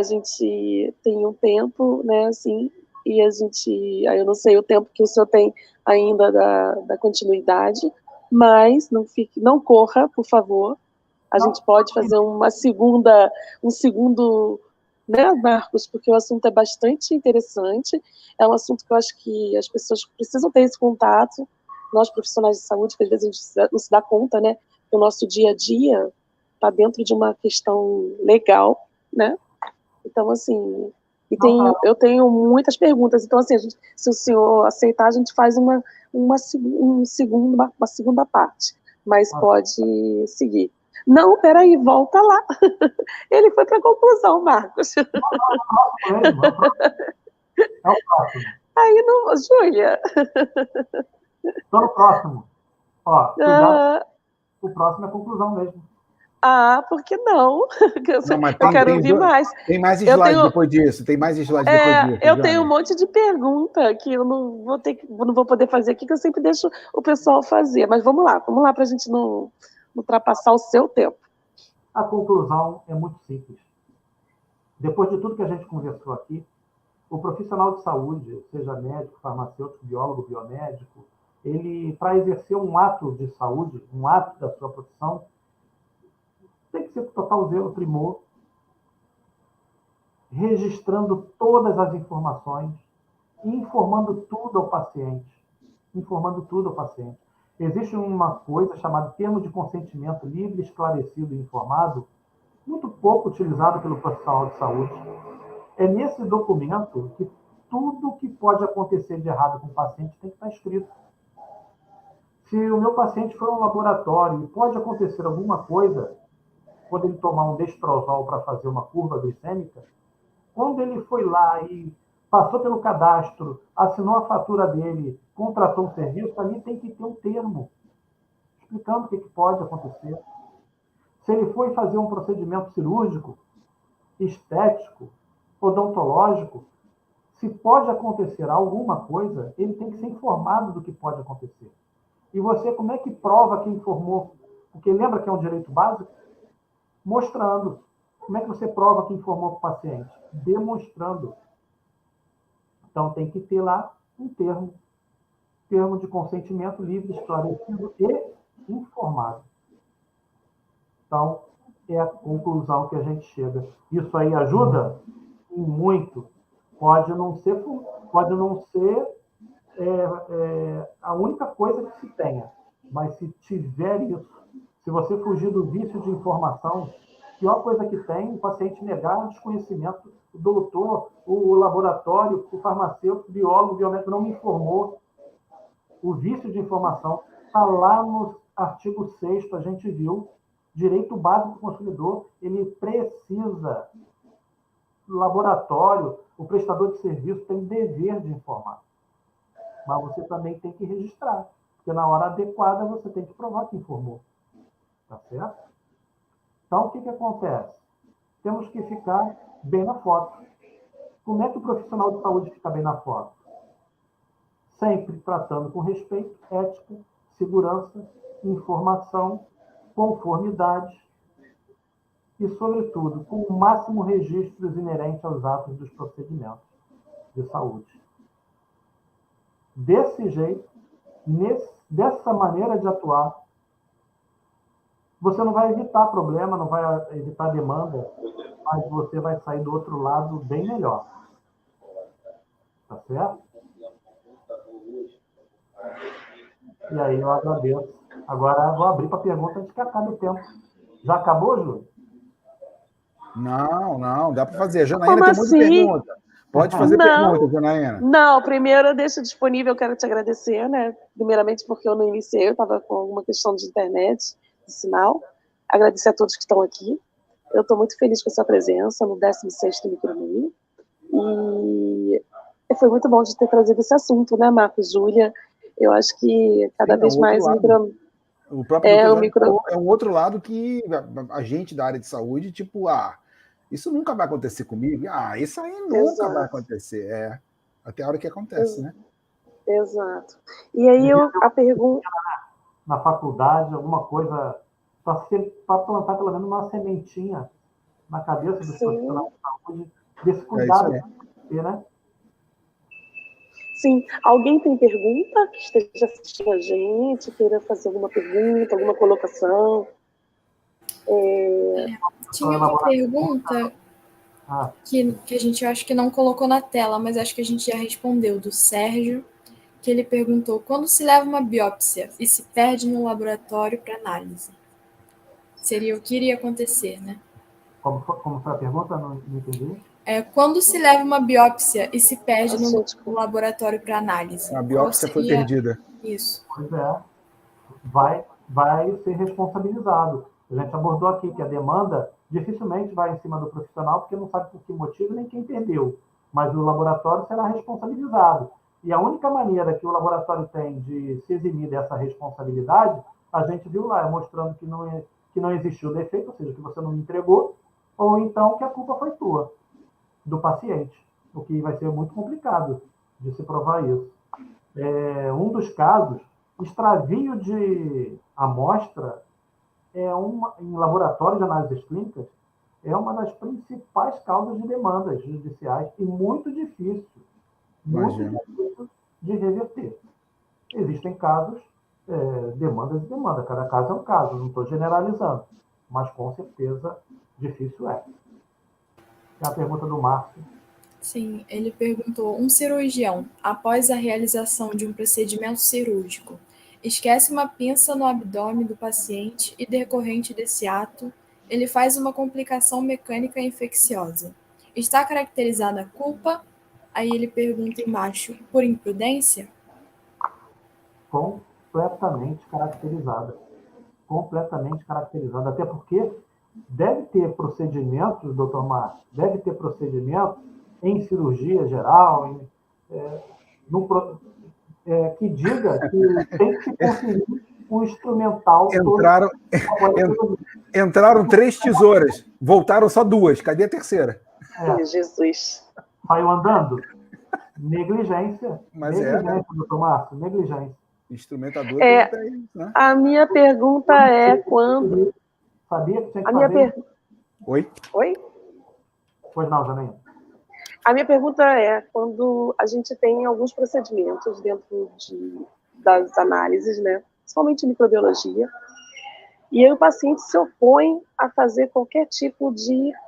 gente tem um tempo, né, assim, e eu não sei o tempo que o senhor tem ainda da continuidade, mas não corra, por favor. A gente pode fazer um segundo, né, Marcos, porque o assunto é bastante interessante, é um assunto que eu acho que as pessoas precisam ter esse contato, nós profissionais de saúde, que às vezes a gente não se dá conta, né, que o nosso dia a dia está dentro de uma questão legal, né? Então, assim, eu tenho muitas perguntas, então, assim, se o senhor aceitar, a gente faz uma segunda parte, mas pode seguir. Não, peraí, volta lá. Ele foi para a conclusão, Marcos. É o próximo. Aí, não, Júlia. Estou no próximo. Cuidado. O próximo é a conclusão mesmo. Por que não? Eu quero ouvir mais. Tem mais slides depois disso. Eu tenho um monte de pergunta que eu não vou poder fazer aqui, que eu sempre deixo o pessoal fazer. Mas vamos lá para a gente não ultrapassar o seu tempo. A conclusão é muito simples. depois de tudo que a gente conversou aqui, o profissional de saúde, seja médico, farmacêutico, biólogo, biomédico, ele, para exercer um ato de saúde, um ato da sua profissão, tem que ser com total zelo, primor, registrando todas as informações e informando tudo ao paciente. Informando tudo ao paciente. Existe uma coisa chamada termo de consentimento livre, esclarecido e informado, muito pouco utilizado pelo profissional de saúde. É nesse documento que tudo que pode acontecer de errado com o paciente tem que estar escrito. Se o meu paciente for a um laboratório e pode acontecer alguma coisa, quando ele tomar um destrozol para fazer uma curva glicêmica, quando ele foi lá e passou pelo cadastro, assinou a fatura dele, contratou um serviço, ali tem que ter um termo explicando o que pode acontecer. Se ele foi fazer um procedimento cirúrgico, estético, odontológico, se pode acontecer alguma coisa, ele tem que ser informado do que pode acontecer. E você, como é que prova que informou? Porque lembra que é um direito básico? Mostrando. Como é que você prova que informou para o paciente? Demonstrando. Então, tem que ter lá um termo de consentimento livre, esclarecido e informado. Então, é a conclusão que a gente chega. Isso aí ajuda? Muito. Pode não ser a única coisa que se tenha, mas se tiver isso, se você fugir do vício de informação, a pior coisa que tem, o paciente negar o desconhecimento, o doutor, o laboratório, o farmacêutico, o biólogo, o biomédico não me informou. O vício de informação está lá no artigo 6º, a gente viu, direito básico do consumidor, ele precisa, o laboratório, o prestador de serviço tem dever de informar. Mas você também tem que registrar, porque na hora adequada você tem que provar que informou. Tá certo? Então, o que acontece? Temos que ficar bem na foto. Como é que o profissional de saúde fica bem na foto? Sempre tratando com respeito, ética, segurança, informação, conformidade e, sobretudo, com o máximo registros inerente aos atos dos procedimentos de saúde. Desse jeito, dessa maneira de atuar, você não vai evitar problema, não vai evitar demanda, mas você vai sair do outro lado bem melhor. Tá certo? E aí eu agradeço. Agora vou abrir para pergunta antes que acabe o tempo. Já acabou, Júlio? Não, dá para fazer. A Janaína Como tem muita pergunta. Pode fazer pergunta, Janaína. Não, primeiro eu deixo disponível, eu quero te agradecer, né? Primeiramente porque eu não iniciei, eu estava com alguma questão de internet, de sinal. Agradecer a todos que estão aqui. Eu estou muito feliz com a sua presença no 16º Micromundo. E foi muito bom de ter trazido esse assunto, né, Marcos, Júlia? Eu acho que cada vez mais o próprio micro... é um outro lado que a gente da área de saúde, tipo, isso nunca vai acontecer comigo. Isso aí nunca vai acontecer. Até a hora que acontece, né? Exato. E aí a pergunta... Na faculdade, alguma coisa, para plantar pelo menos uma sementinha na cabeça dos profissionais de saúde, desse cuidado que ter, né? Sim. Alguém tem pergunta que esteja assistindo a gente, queira fazer alguma pergunta, alguma colocação? Tinha uma pergunta que a gente acho que não colocou na tela, mas acho que a gente já respondeu, do Sérgio, que ele perguntou: quando se leva uma biópsia e se perde no laboratório para análise? Seria o que iria acontecer, né? Como foi a pergunta? Não entendi. Quando se leva uma biópsia e se perde no laboratório para análise? A biópsia foi perdida. Isso. Pois é. Vai ser responsabilizado. A gente abordou aqui que a demanda dificilmente vai em cima do profissional, porque não sabe por que motivo nem quem perdeu. Mas o laboratório será responsabilizado. E a única maneira que o laboratório tem de se eximir dessa responsabilidade, a gente viu lá, mostrando que não existiu defeito, ou seja, que você não entregou, ou então que a culpa foi tua, do paciente, o que vai ser muito complicado de se provar isso. Um dos casos, extravio de amostra em laboratório de análises clínicas é uma das principais causas de demandas judiciais e muito difícil de reverter. Existem casos, demandas e demandas, cada caso é um caso, não estou generalizando, mas com certeza difícil é. É a pergunta do Márcio. Sim, ele perguntou: um cirurgião, após a realização de um procedimento cirúrgico, esquece uma pinça no abdômen do paciente e, decorrente desse ato, ele faz uma complicação mecânica infecciosa. Está caracterizada a culpa? Aí ele pergunta embaixo: por imprudência? Completamente caracterizada. Completamente caracterizada. Até porque deve ter procedimentos, doutor Márcio, deve ter procedimentos em cirurgia geral, que diga que tem que se conferir um instrumental. Entraram 3 tesouras, voltaram só 2. Cadê a terceira? Jesus. Saiu andando? Negligência. Mas negligência, doutor Márcio, negligência. Instrumentador. Né? A minha pergunta é quando... Sabia que tinha que fazer... Oi? Pois não, Janaína. A minha pergunta é, quando a gente tem alguns procedimentos dentro das análises, né, principalmente microbiologia, e aí o paciente se opõe a fazer qualquer tipo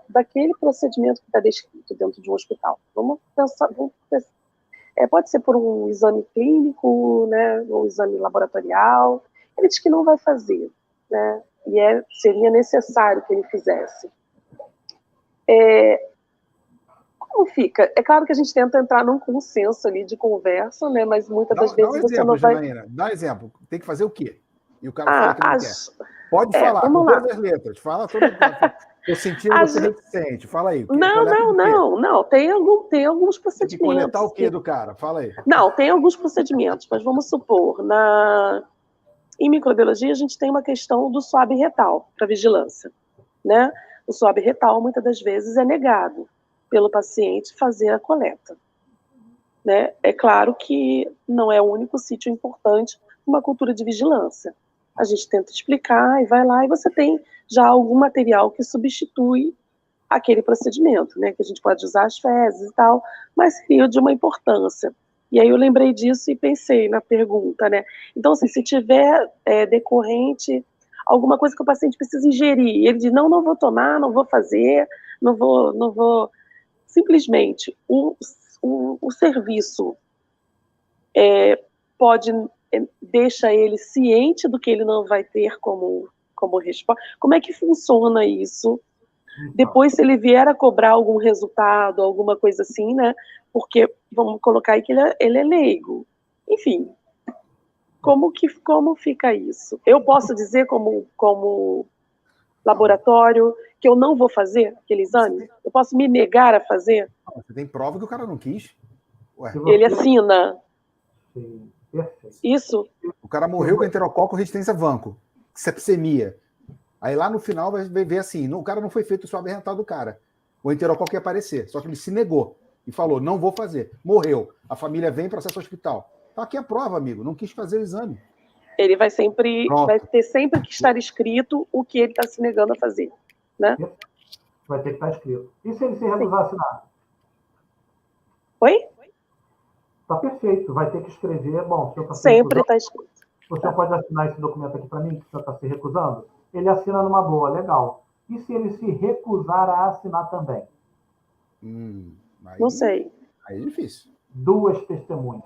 daquele procedimento que está descrito dentro de um hospital. Vamos pensar, pode ser por um exame clínico, né, um exame laboratorial, ele diz que não vai fazer, né, e seria necessário que ele fizesse. Como fica? É claro que a gente tenta entrar num consenso ali de conversa, né? Mas muitas das vezes você não vai... Janaína, dá um exemplo. Tem que fazer o quê? E o cara fala que não quer. Pode falar, com todas as letras. Fala todas as letras. Estou sentindo você reticente. Fala aí. Não. Tem alguns procedimentos. Tem que coletar o quê do cara? Fala aí. Não, tem alguns procedimentos, mas vamos supor, em microbiologia a gente tem uma questão do swab retal para vigilância, né? O swab retal muitas das vezes é negado pelo paciente fazer a coleta, né? É claro que não é o único sítio importante uma cultura de vigilância. A gente tenta explicar e vai lá e você tem já algum material que substitui aquele procedimento, né? Que a gente pode usar as fezes e tal, mas seria de uma importância. E aí eu lembrei disso e pensei na pergunta, né? Então, assim, se tiver decorrente alguma coisa que o paciente precisa ingerir, ele diz, não vou tomar, não vou fazer, não vou... Simplesmente, o serviço deixa ele ciente do que ele não vai ter como resposta. Como é que funciona isso? Depois, se ele vier a cobrar algum resultado, alguma coisa assim, né? Porque, vamos colocar aí que ele é leigo. Enfim, como fica isso? Eu posso dizer como laboratório que eu não vou fazer aquele exame? Eu posso me negar a fazer? Você tem prova que o cara não quis. Ué. Ele assina. Sim, perfeito. Isso. O cara morreu com enterococo resistência vanco, sepsemia. Aí lá no final vai ver assim, o cara não foi feito o swab retal do cara. O enterococo ia aparecer, só que ele se negou e falou, não vou fazer. Morreu. A família vem, processo hospital. Tá aqui a prova, amigo, não quis fazer o exame. Ele vai ter sempre que estar escrito o que ele está se negando a fazer, né? Vai ter que estar escrito. E se ele se recusar a assinar? Oi? Tá perfeito, vai ter que escrever. Bom, se eu tá sempre está escrito. O senhor pode assinar esse documento aqui para mim, que o senhor está se recusando? Ele assina numa boa, legal. E se ele se recusar a assinar também? Não sei. Aí é difícil. 2 testemunhas.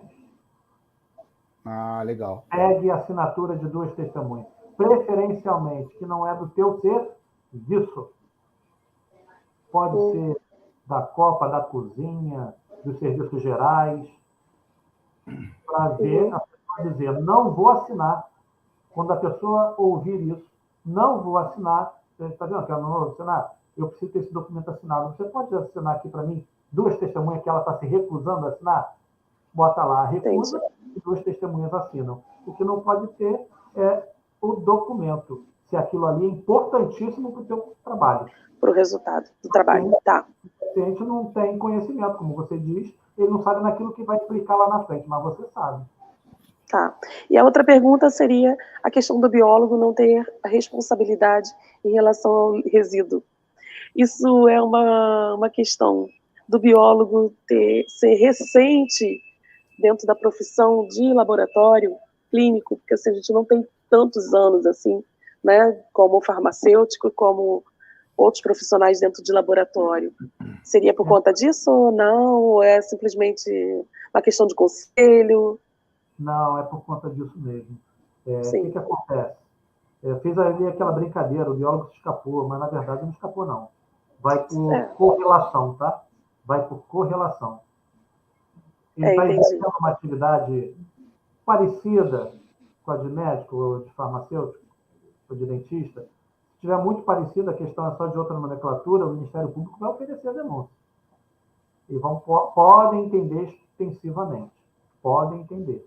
Ah, legal. Pegue a assinatura de 2 testemunhas. Preferencialmente, que não é do teu serviço. Pode ser da Copa, da Cozinha, dos serviços gerais. Para ver, a pessoa dizer, não vou assinar. Quando a pessoa ouvir isso, não vou assinar. Você está vendo que ela não vai assinar? Eu preciso ter esse documento assinado. Você pode assinar aqui para mim 2 testemunhas que ela está se recusando a assinar? Bota lá, recusa, e 2 testemunhas assinam. O que não pode ter é o documento, se aquilo ali é importantíssimo para o teu trabalho. Para o resultado do trabalho, tá. O paciente não tem conhecimento, como você diz, ele não sabe naquilo que vai explicar lá na frente, mas você sabe. Tá. E a outra pergunta seria a questão do biólogo não ter a responsabilidade em relação ao resíduo. isso é uma questão do biólogo ser recente dentro da profissão de laboratório clínico, porque assim, a gente não tem tantos anos assim, né, como farmacêutico, como outros profissionais dentro de laboratório. Seria por conta disso ou não? Ou é simplesmente uma questão de conselho? Não, é por conta disso mesmo. Sim. O que acontece? Fiz ali aquela brincadeira, o biólogo se escapou, mas na verdade não escapou, não. Vai por correlação, tá? Vai por correlação. Ele está exercendo uma atividade parecida com a de médico, ou de farmacêutico, ou de dentista. Se estiver muito parecida, a questão é só de outra nomenclatura, o Ministério Público vai oferecer a denúncia. E podem entender extensivamente. Podem entender.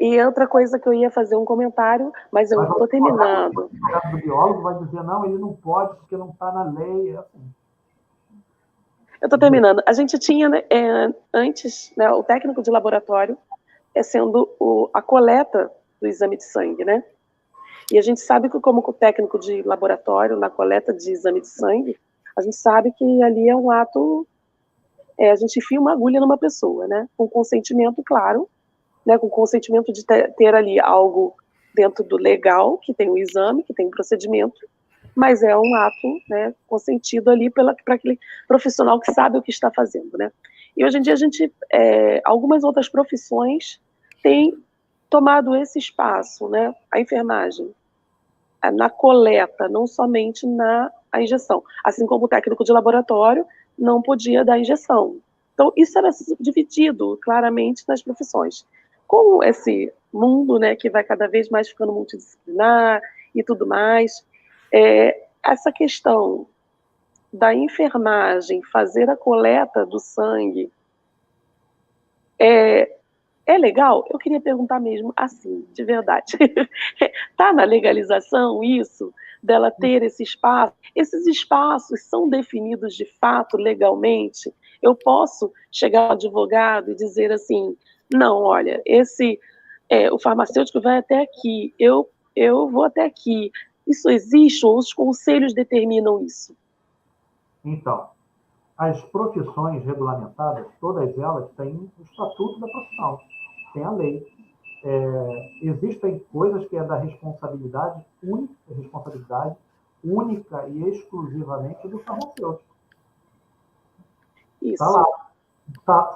E outra coisa que eu ia fazer um comentário, mas eu estou terminando. O biólogo vai dizer, não, ele não pode, porque não está na lei. Assim. Eu estou terminando. A gente tinha, antes, né, o técnico de laboratório sendo a coleta do exame de sangue, né? E a gente sabe que, como técnico de laboratório, na coleta de exame de sangue, a gente sabe que ali é um ato, a gente enfia uma agulha numa pessoa, né? Com consentimento, claro, né? Com consentimento de ter ali algo dentro do legal, que tem o exame, que tem o procedimento, mas é um ato, né, consentido ali para aquele profissional que sabe o que está fazendo, né? E hoje em dia a gente, algumas outras profissões têm tomado esse espaço, né? A enfermagem, na coleta, não somente na injeção. Assim como o técnico de laboratório não podia dar injeção. Então, isso era dividido claramente nas profissões. Com esse mundo, né, que vai cada vez mais ficando multidisciplinar e tudo mais, essa questão da enfermagem fazer a coleta do sangue é legal? Eu queria perguntar mesmo assim, de verdade. Está na legalização isso, dela ter esse espaço? Esses espaços são definidos de fato legalmente? Eu posso chegar ao advogado e dizer assim, não, olha, o farmacêutico vai até aqui, eu vou até aqui. Isso existe ou os conselhos determinam isso? Então, as profissões regulamentadas, todas elas têm o estatuto da profissão, tem a lei. Existem coisas que é da responsabilidade única e exclusivamente do farmacêutico. Isso. Está lá.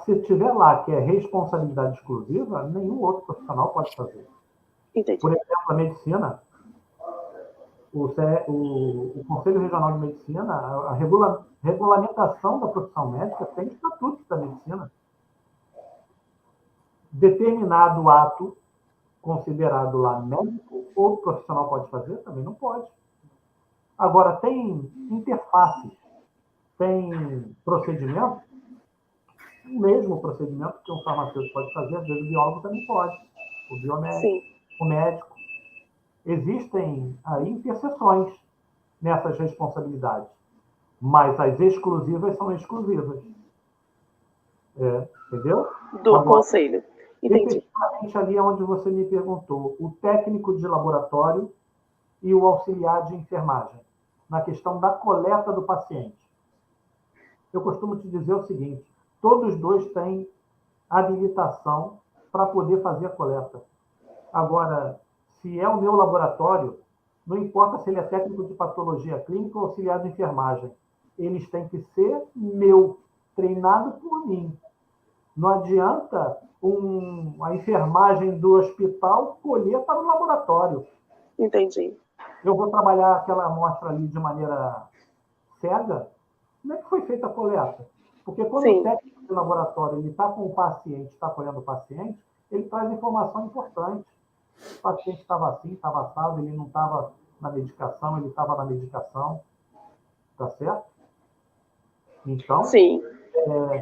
Se tiver lá que é responsabilidade exclusiva, nenhum outro profissional pode fazer. Entendi. Por exemplo, a medicina, o Conselho Regional de Medicina, a regulamentação da profissão médica tem estatuto da medicina. Determinado ato considerado lá médico, outro profissional pode fazer? Também não pode. Agora, tem interfaces, tem procedimento, o mesmo procedimento que um farmacêutico pode fazer, às vezes o biólogo também pode, o biomédico, sim, o médico. Existem aí interseções nessas responsabilidades, mas as exclusivas são exclusivas. Entendeu? Do agora, conselho. Entendi. Especificamente ali onde você me perguntou, o técnico de laboratório e o auxiliar de enfermagem, na questão da coleta do paciente. Eu costumo te dizer o seguinte, todos dois têm habilitação para poder fazer a coleta. Agora, se é o meu laboratório, não importa se ele é técnico de patologia clínica ou auxiliar de enfermagem, eles têm que ser meu, treinado por mim. Não adianta a enfermagem do hospital colher para o laboratório. Entendi. Eu vou trabalhar aquela amostra ali de maneira cega. Como é que foi feita a coleta? Porque quando o técnico de laboratório está com o paciente, está colhendo o paciente, ele traz informação importante. O paciente estava assim, estava assado, ele não estava na medicação, ele estava na medicação. Tá certo? Então... Sim.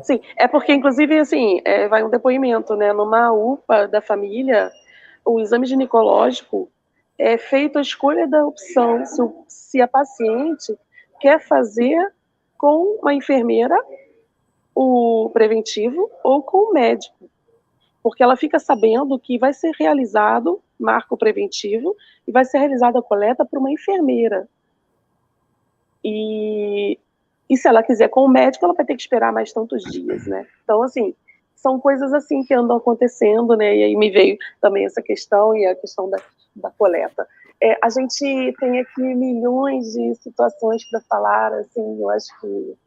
Sim, é porque, inclusive, assim, vai um depoimento, né? Numa UPA da família, o exame ginecológico é feito a escolha da opção se a paciente quer fazer com uma enfermeira o preventivo ou com o médico, porque ela fica sabendo que vai ser realizado, marca o preventivo, e vai ser realizada a coleta por uma enfermeira. E se ela quiser com o médico, ela vai ter que esperar mais tantos dias, né? Então, assim, são coisas assim que andam acontecendo, né? E aí me veio também essa questão e a questão da coleta. A gente tem aqui milhões de situações para falar, assim, eu acho que...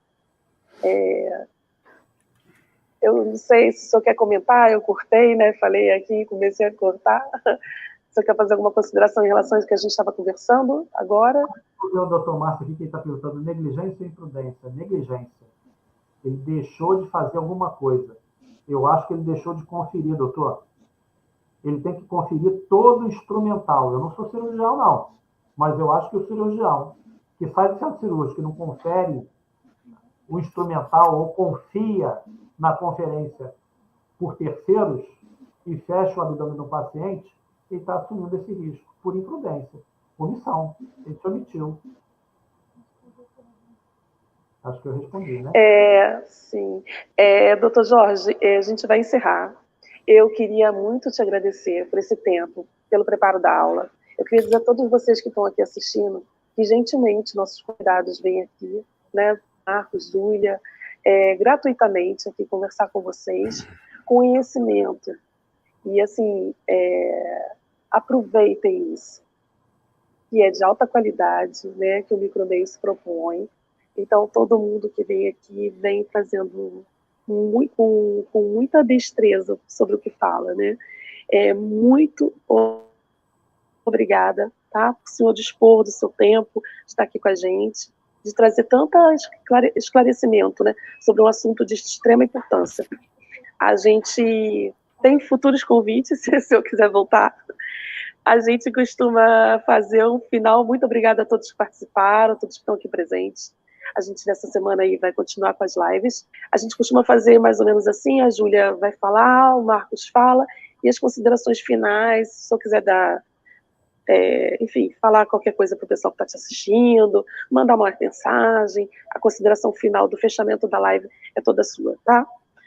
eu não sei se o senhor quer comentar, eu cortei, né? Falei aqui, comecei a cortar. O senhor quer fazer alguma consideração em relação ao que a gente estava conversando agora? O doutor Márcio aqui, que está perguntando negligência ou imprudência. Negligência. Ele deixou de fazer alguma coisa. Eu acho que ele deixou de conferir, doutor. Ele tem que conferir todo o instrumental. Eu não sou cirurgião, não. Mas eu acho que o cirurgião que sai do centro cirúrgico, que não confere o instrumental ou confia na conferência por terceiros e fecha o abdômen do paciente, ele está assumindo esse risco por imprudência, omissão. Ele se omitiu. Acho que eu respondi, né? Sim. Doutor Jorge, a gente vai encerrar. Eu queria muito te agradecer por esse tempo, pelo preparo da aula. Eu queria dizer a todos vocês que estão aqui assistindo que, gentilmente, nossos convidados vêm aqui, né, Marcos, Júlia, gratuitamente aqui conversar com vocês, conhecimento. E, assim, aproveitem isso, que é de alta qualidade, né, que o Micromeio se propõe. Então, todo mundo que vem aqui vem fazendo com muita destreza sobre o que fala, né? Muito obrigada, tá? Por o senhor dispor do seu tempo, de estar aqui com a gente, de trazer tanto esclarecimento, né, sobre um assunto de extrema importância. A gente tem futuros convites, se o senhor quiser voltar. A gente costuma fazer um final. Muito obrigada a todos que participaram, todos que estão aqui presentes. A gente, nessa semana aí, vai continuar com as lives. A gente costuma fazer mais ou menos assim, a Júlia vai falar, o Marcos fala, e as considerações finais, se o senhor quiser dar, enfim, falar qualquer coisa para o pessoal que está te assistindo, mandar uma mensagem, a consideração final do fechamento da live é toda sua, tá?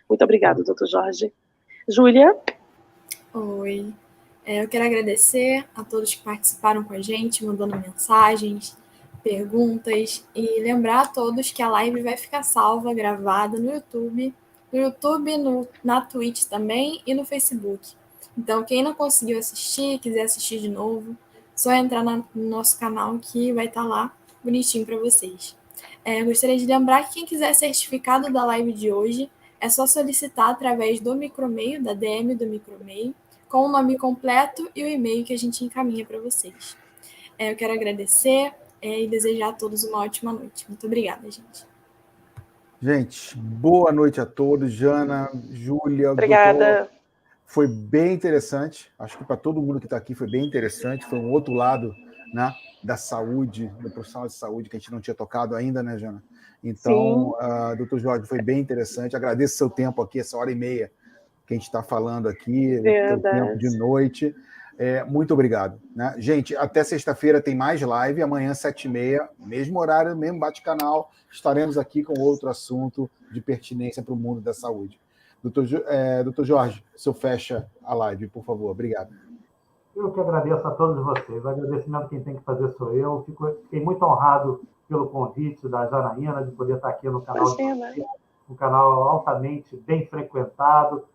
Muito obrigada, doutor Jorge. Júlia? Oi. Eu quero agradecer a todos que participaram com a gente, mandando mensagens, perguntas, e lembrar a todos que a live vai ficar salva, gravada no YouTube, na Twitch também e no Facebook. Então, quem não conseguiu assistir, quiser assistir de novo, só entrar no nosso canal que vai estar lá bonitinho para vocês. Eu gostaria de lembrar que quem quiser certificado da live de hoje, é só solicitar através do Micromeio, da DM do Micromeio, com o nome completo e o e-mail que a gente encaminha para vocês. Eu quero agradecer e desejar a todos uma ótima noite. Muito obrigada, gente. Gente, boa noite a todos. Jana, Júlia, obrigada. Doutor, foi bem interessante. Acho que para todo mundo que está aqui foi bem interessante. Foi um outro lado, né, da saúde, do profissional de saúde que a gente não tinha tocado ainda, né, Jana? Então, doutor Jorge, foi bem interessante. Agradeço seu tempo aqui, essa hora e meia que a gente está falando aqui, o tempo de noite. Muito obrigado. Né? Gente, até sexta-feira tem mais live, amanhã 7h30, mesmo horário, mesmo bate-canal, estaremos aqui com outro assunto de pertinência para o mundo da saúde. Doutor Jorge, o senhor fecha a live, por favor. Obrigado. Eu que agradeço a todos vocês. O agradecimento quem tem que fazer sou eu. Fiquei muito honrado pelo convite da Janaína de poder estar aqui no canal de vocês, um canal altamente bem frequentado.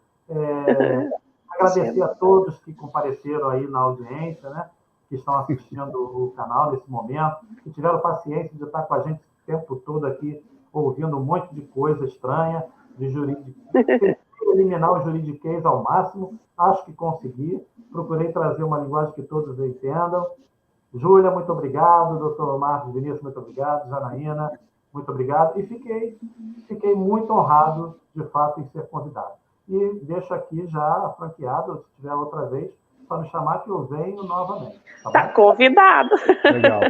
Agradecer a todos que compareceram aí na audiência, né, que estão assistindo o canal nesse momento, que tiveram paciência de estar com a gente o tempo todo aqui, ouvindo um monte de coisa estranha, de jurídico. Eliminar o juridiquês ao máximo, acho que consegui. Procurei trazer uma linguagem que todos entendam. Júlia, muito obrigado. Doutor Marcos Vinícius, muito obrigado. Janaína, muito obrigado. E fiquei muito honrado, de fato, em ser convidado. E deixo aqui já franqueado, se tiver outra vez, para me chamar que eu venho novamente. Tá convidado. Legal.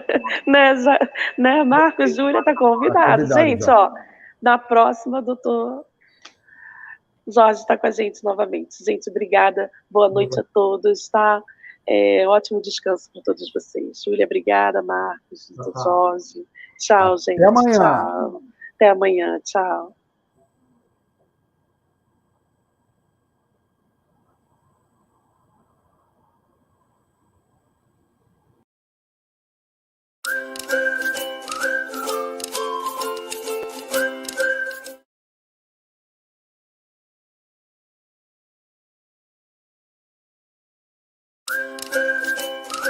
né, Marcos, Júlia, tá convidado. Gente, já. Na próxima, doutor Jorge está com a gente novamente. Gente, obrigada. Boa noite a todos, tá? Ótimo descanso para todos vocês. Júlia, obrigada. Marcos, doutor Jorge. Tchau, gente. Até amanhã. Tchau. Até amanhã. Tchau.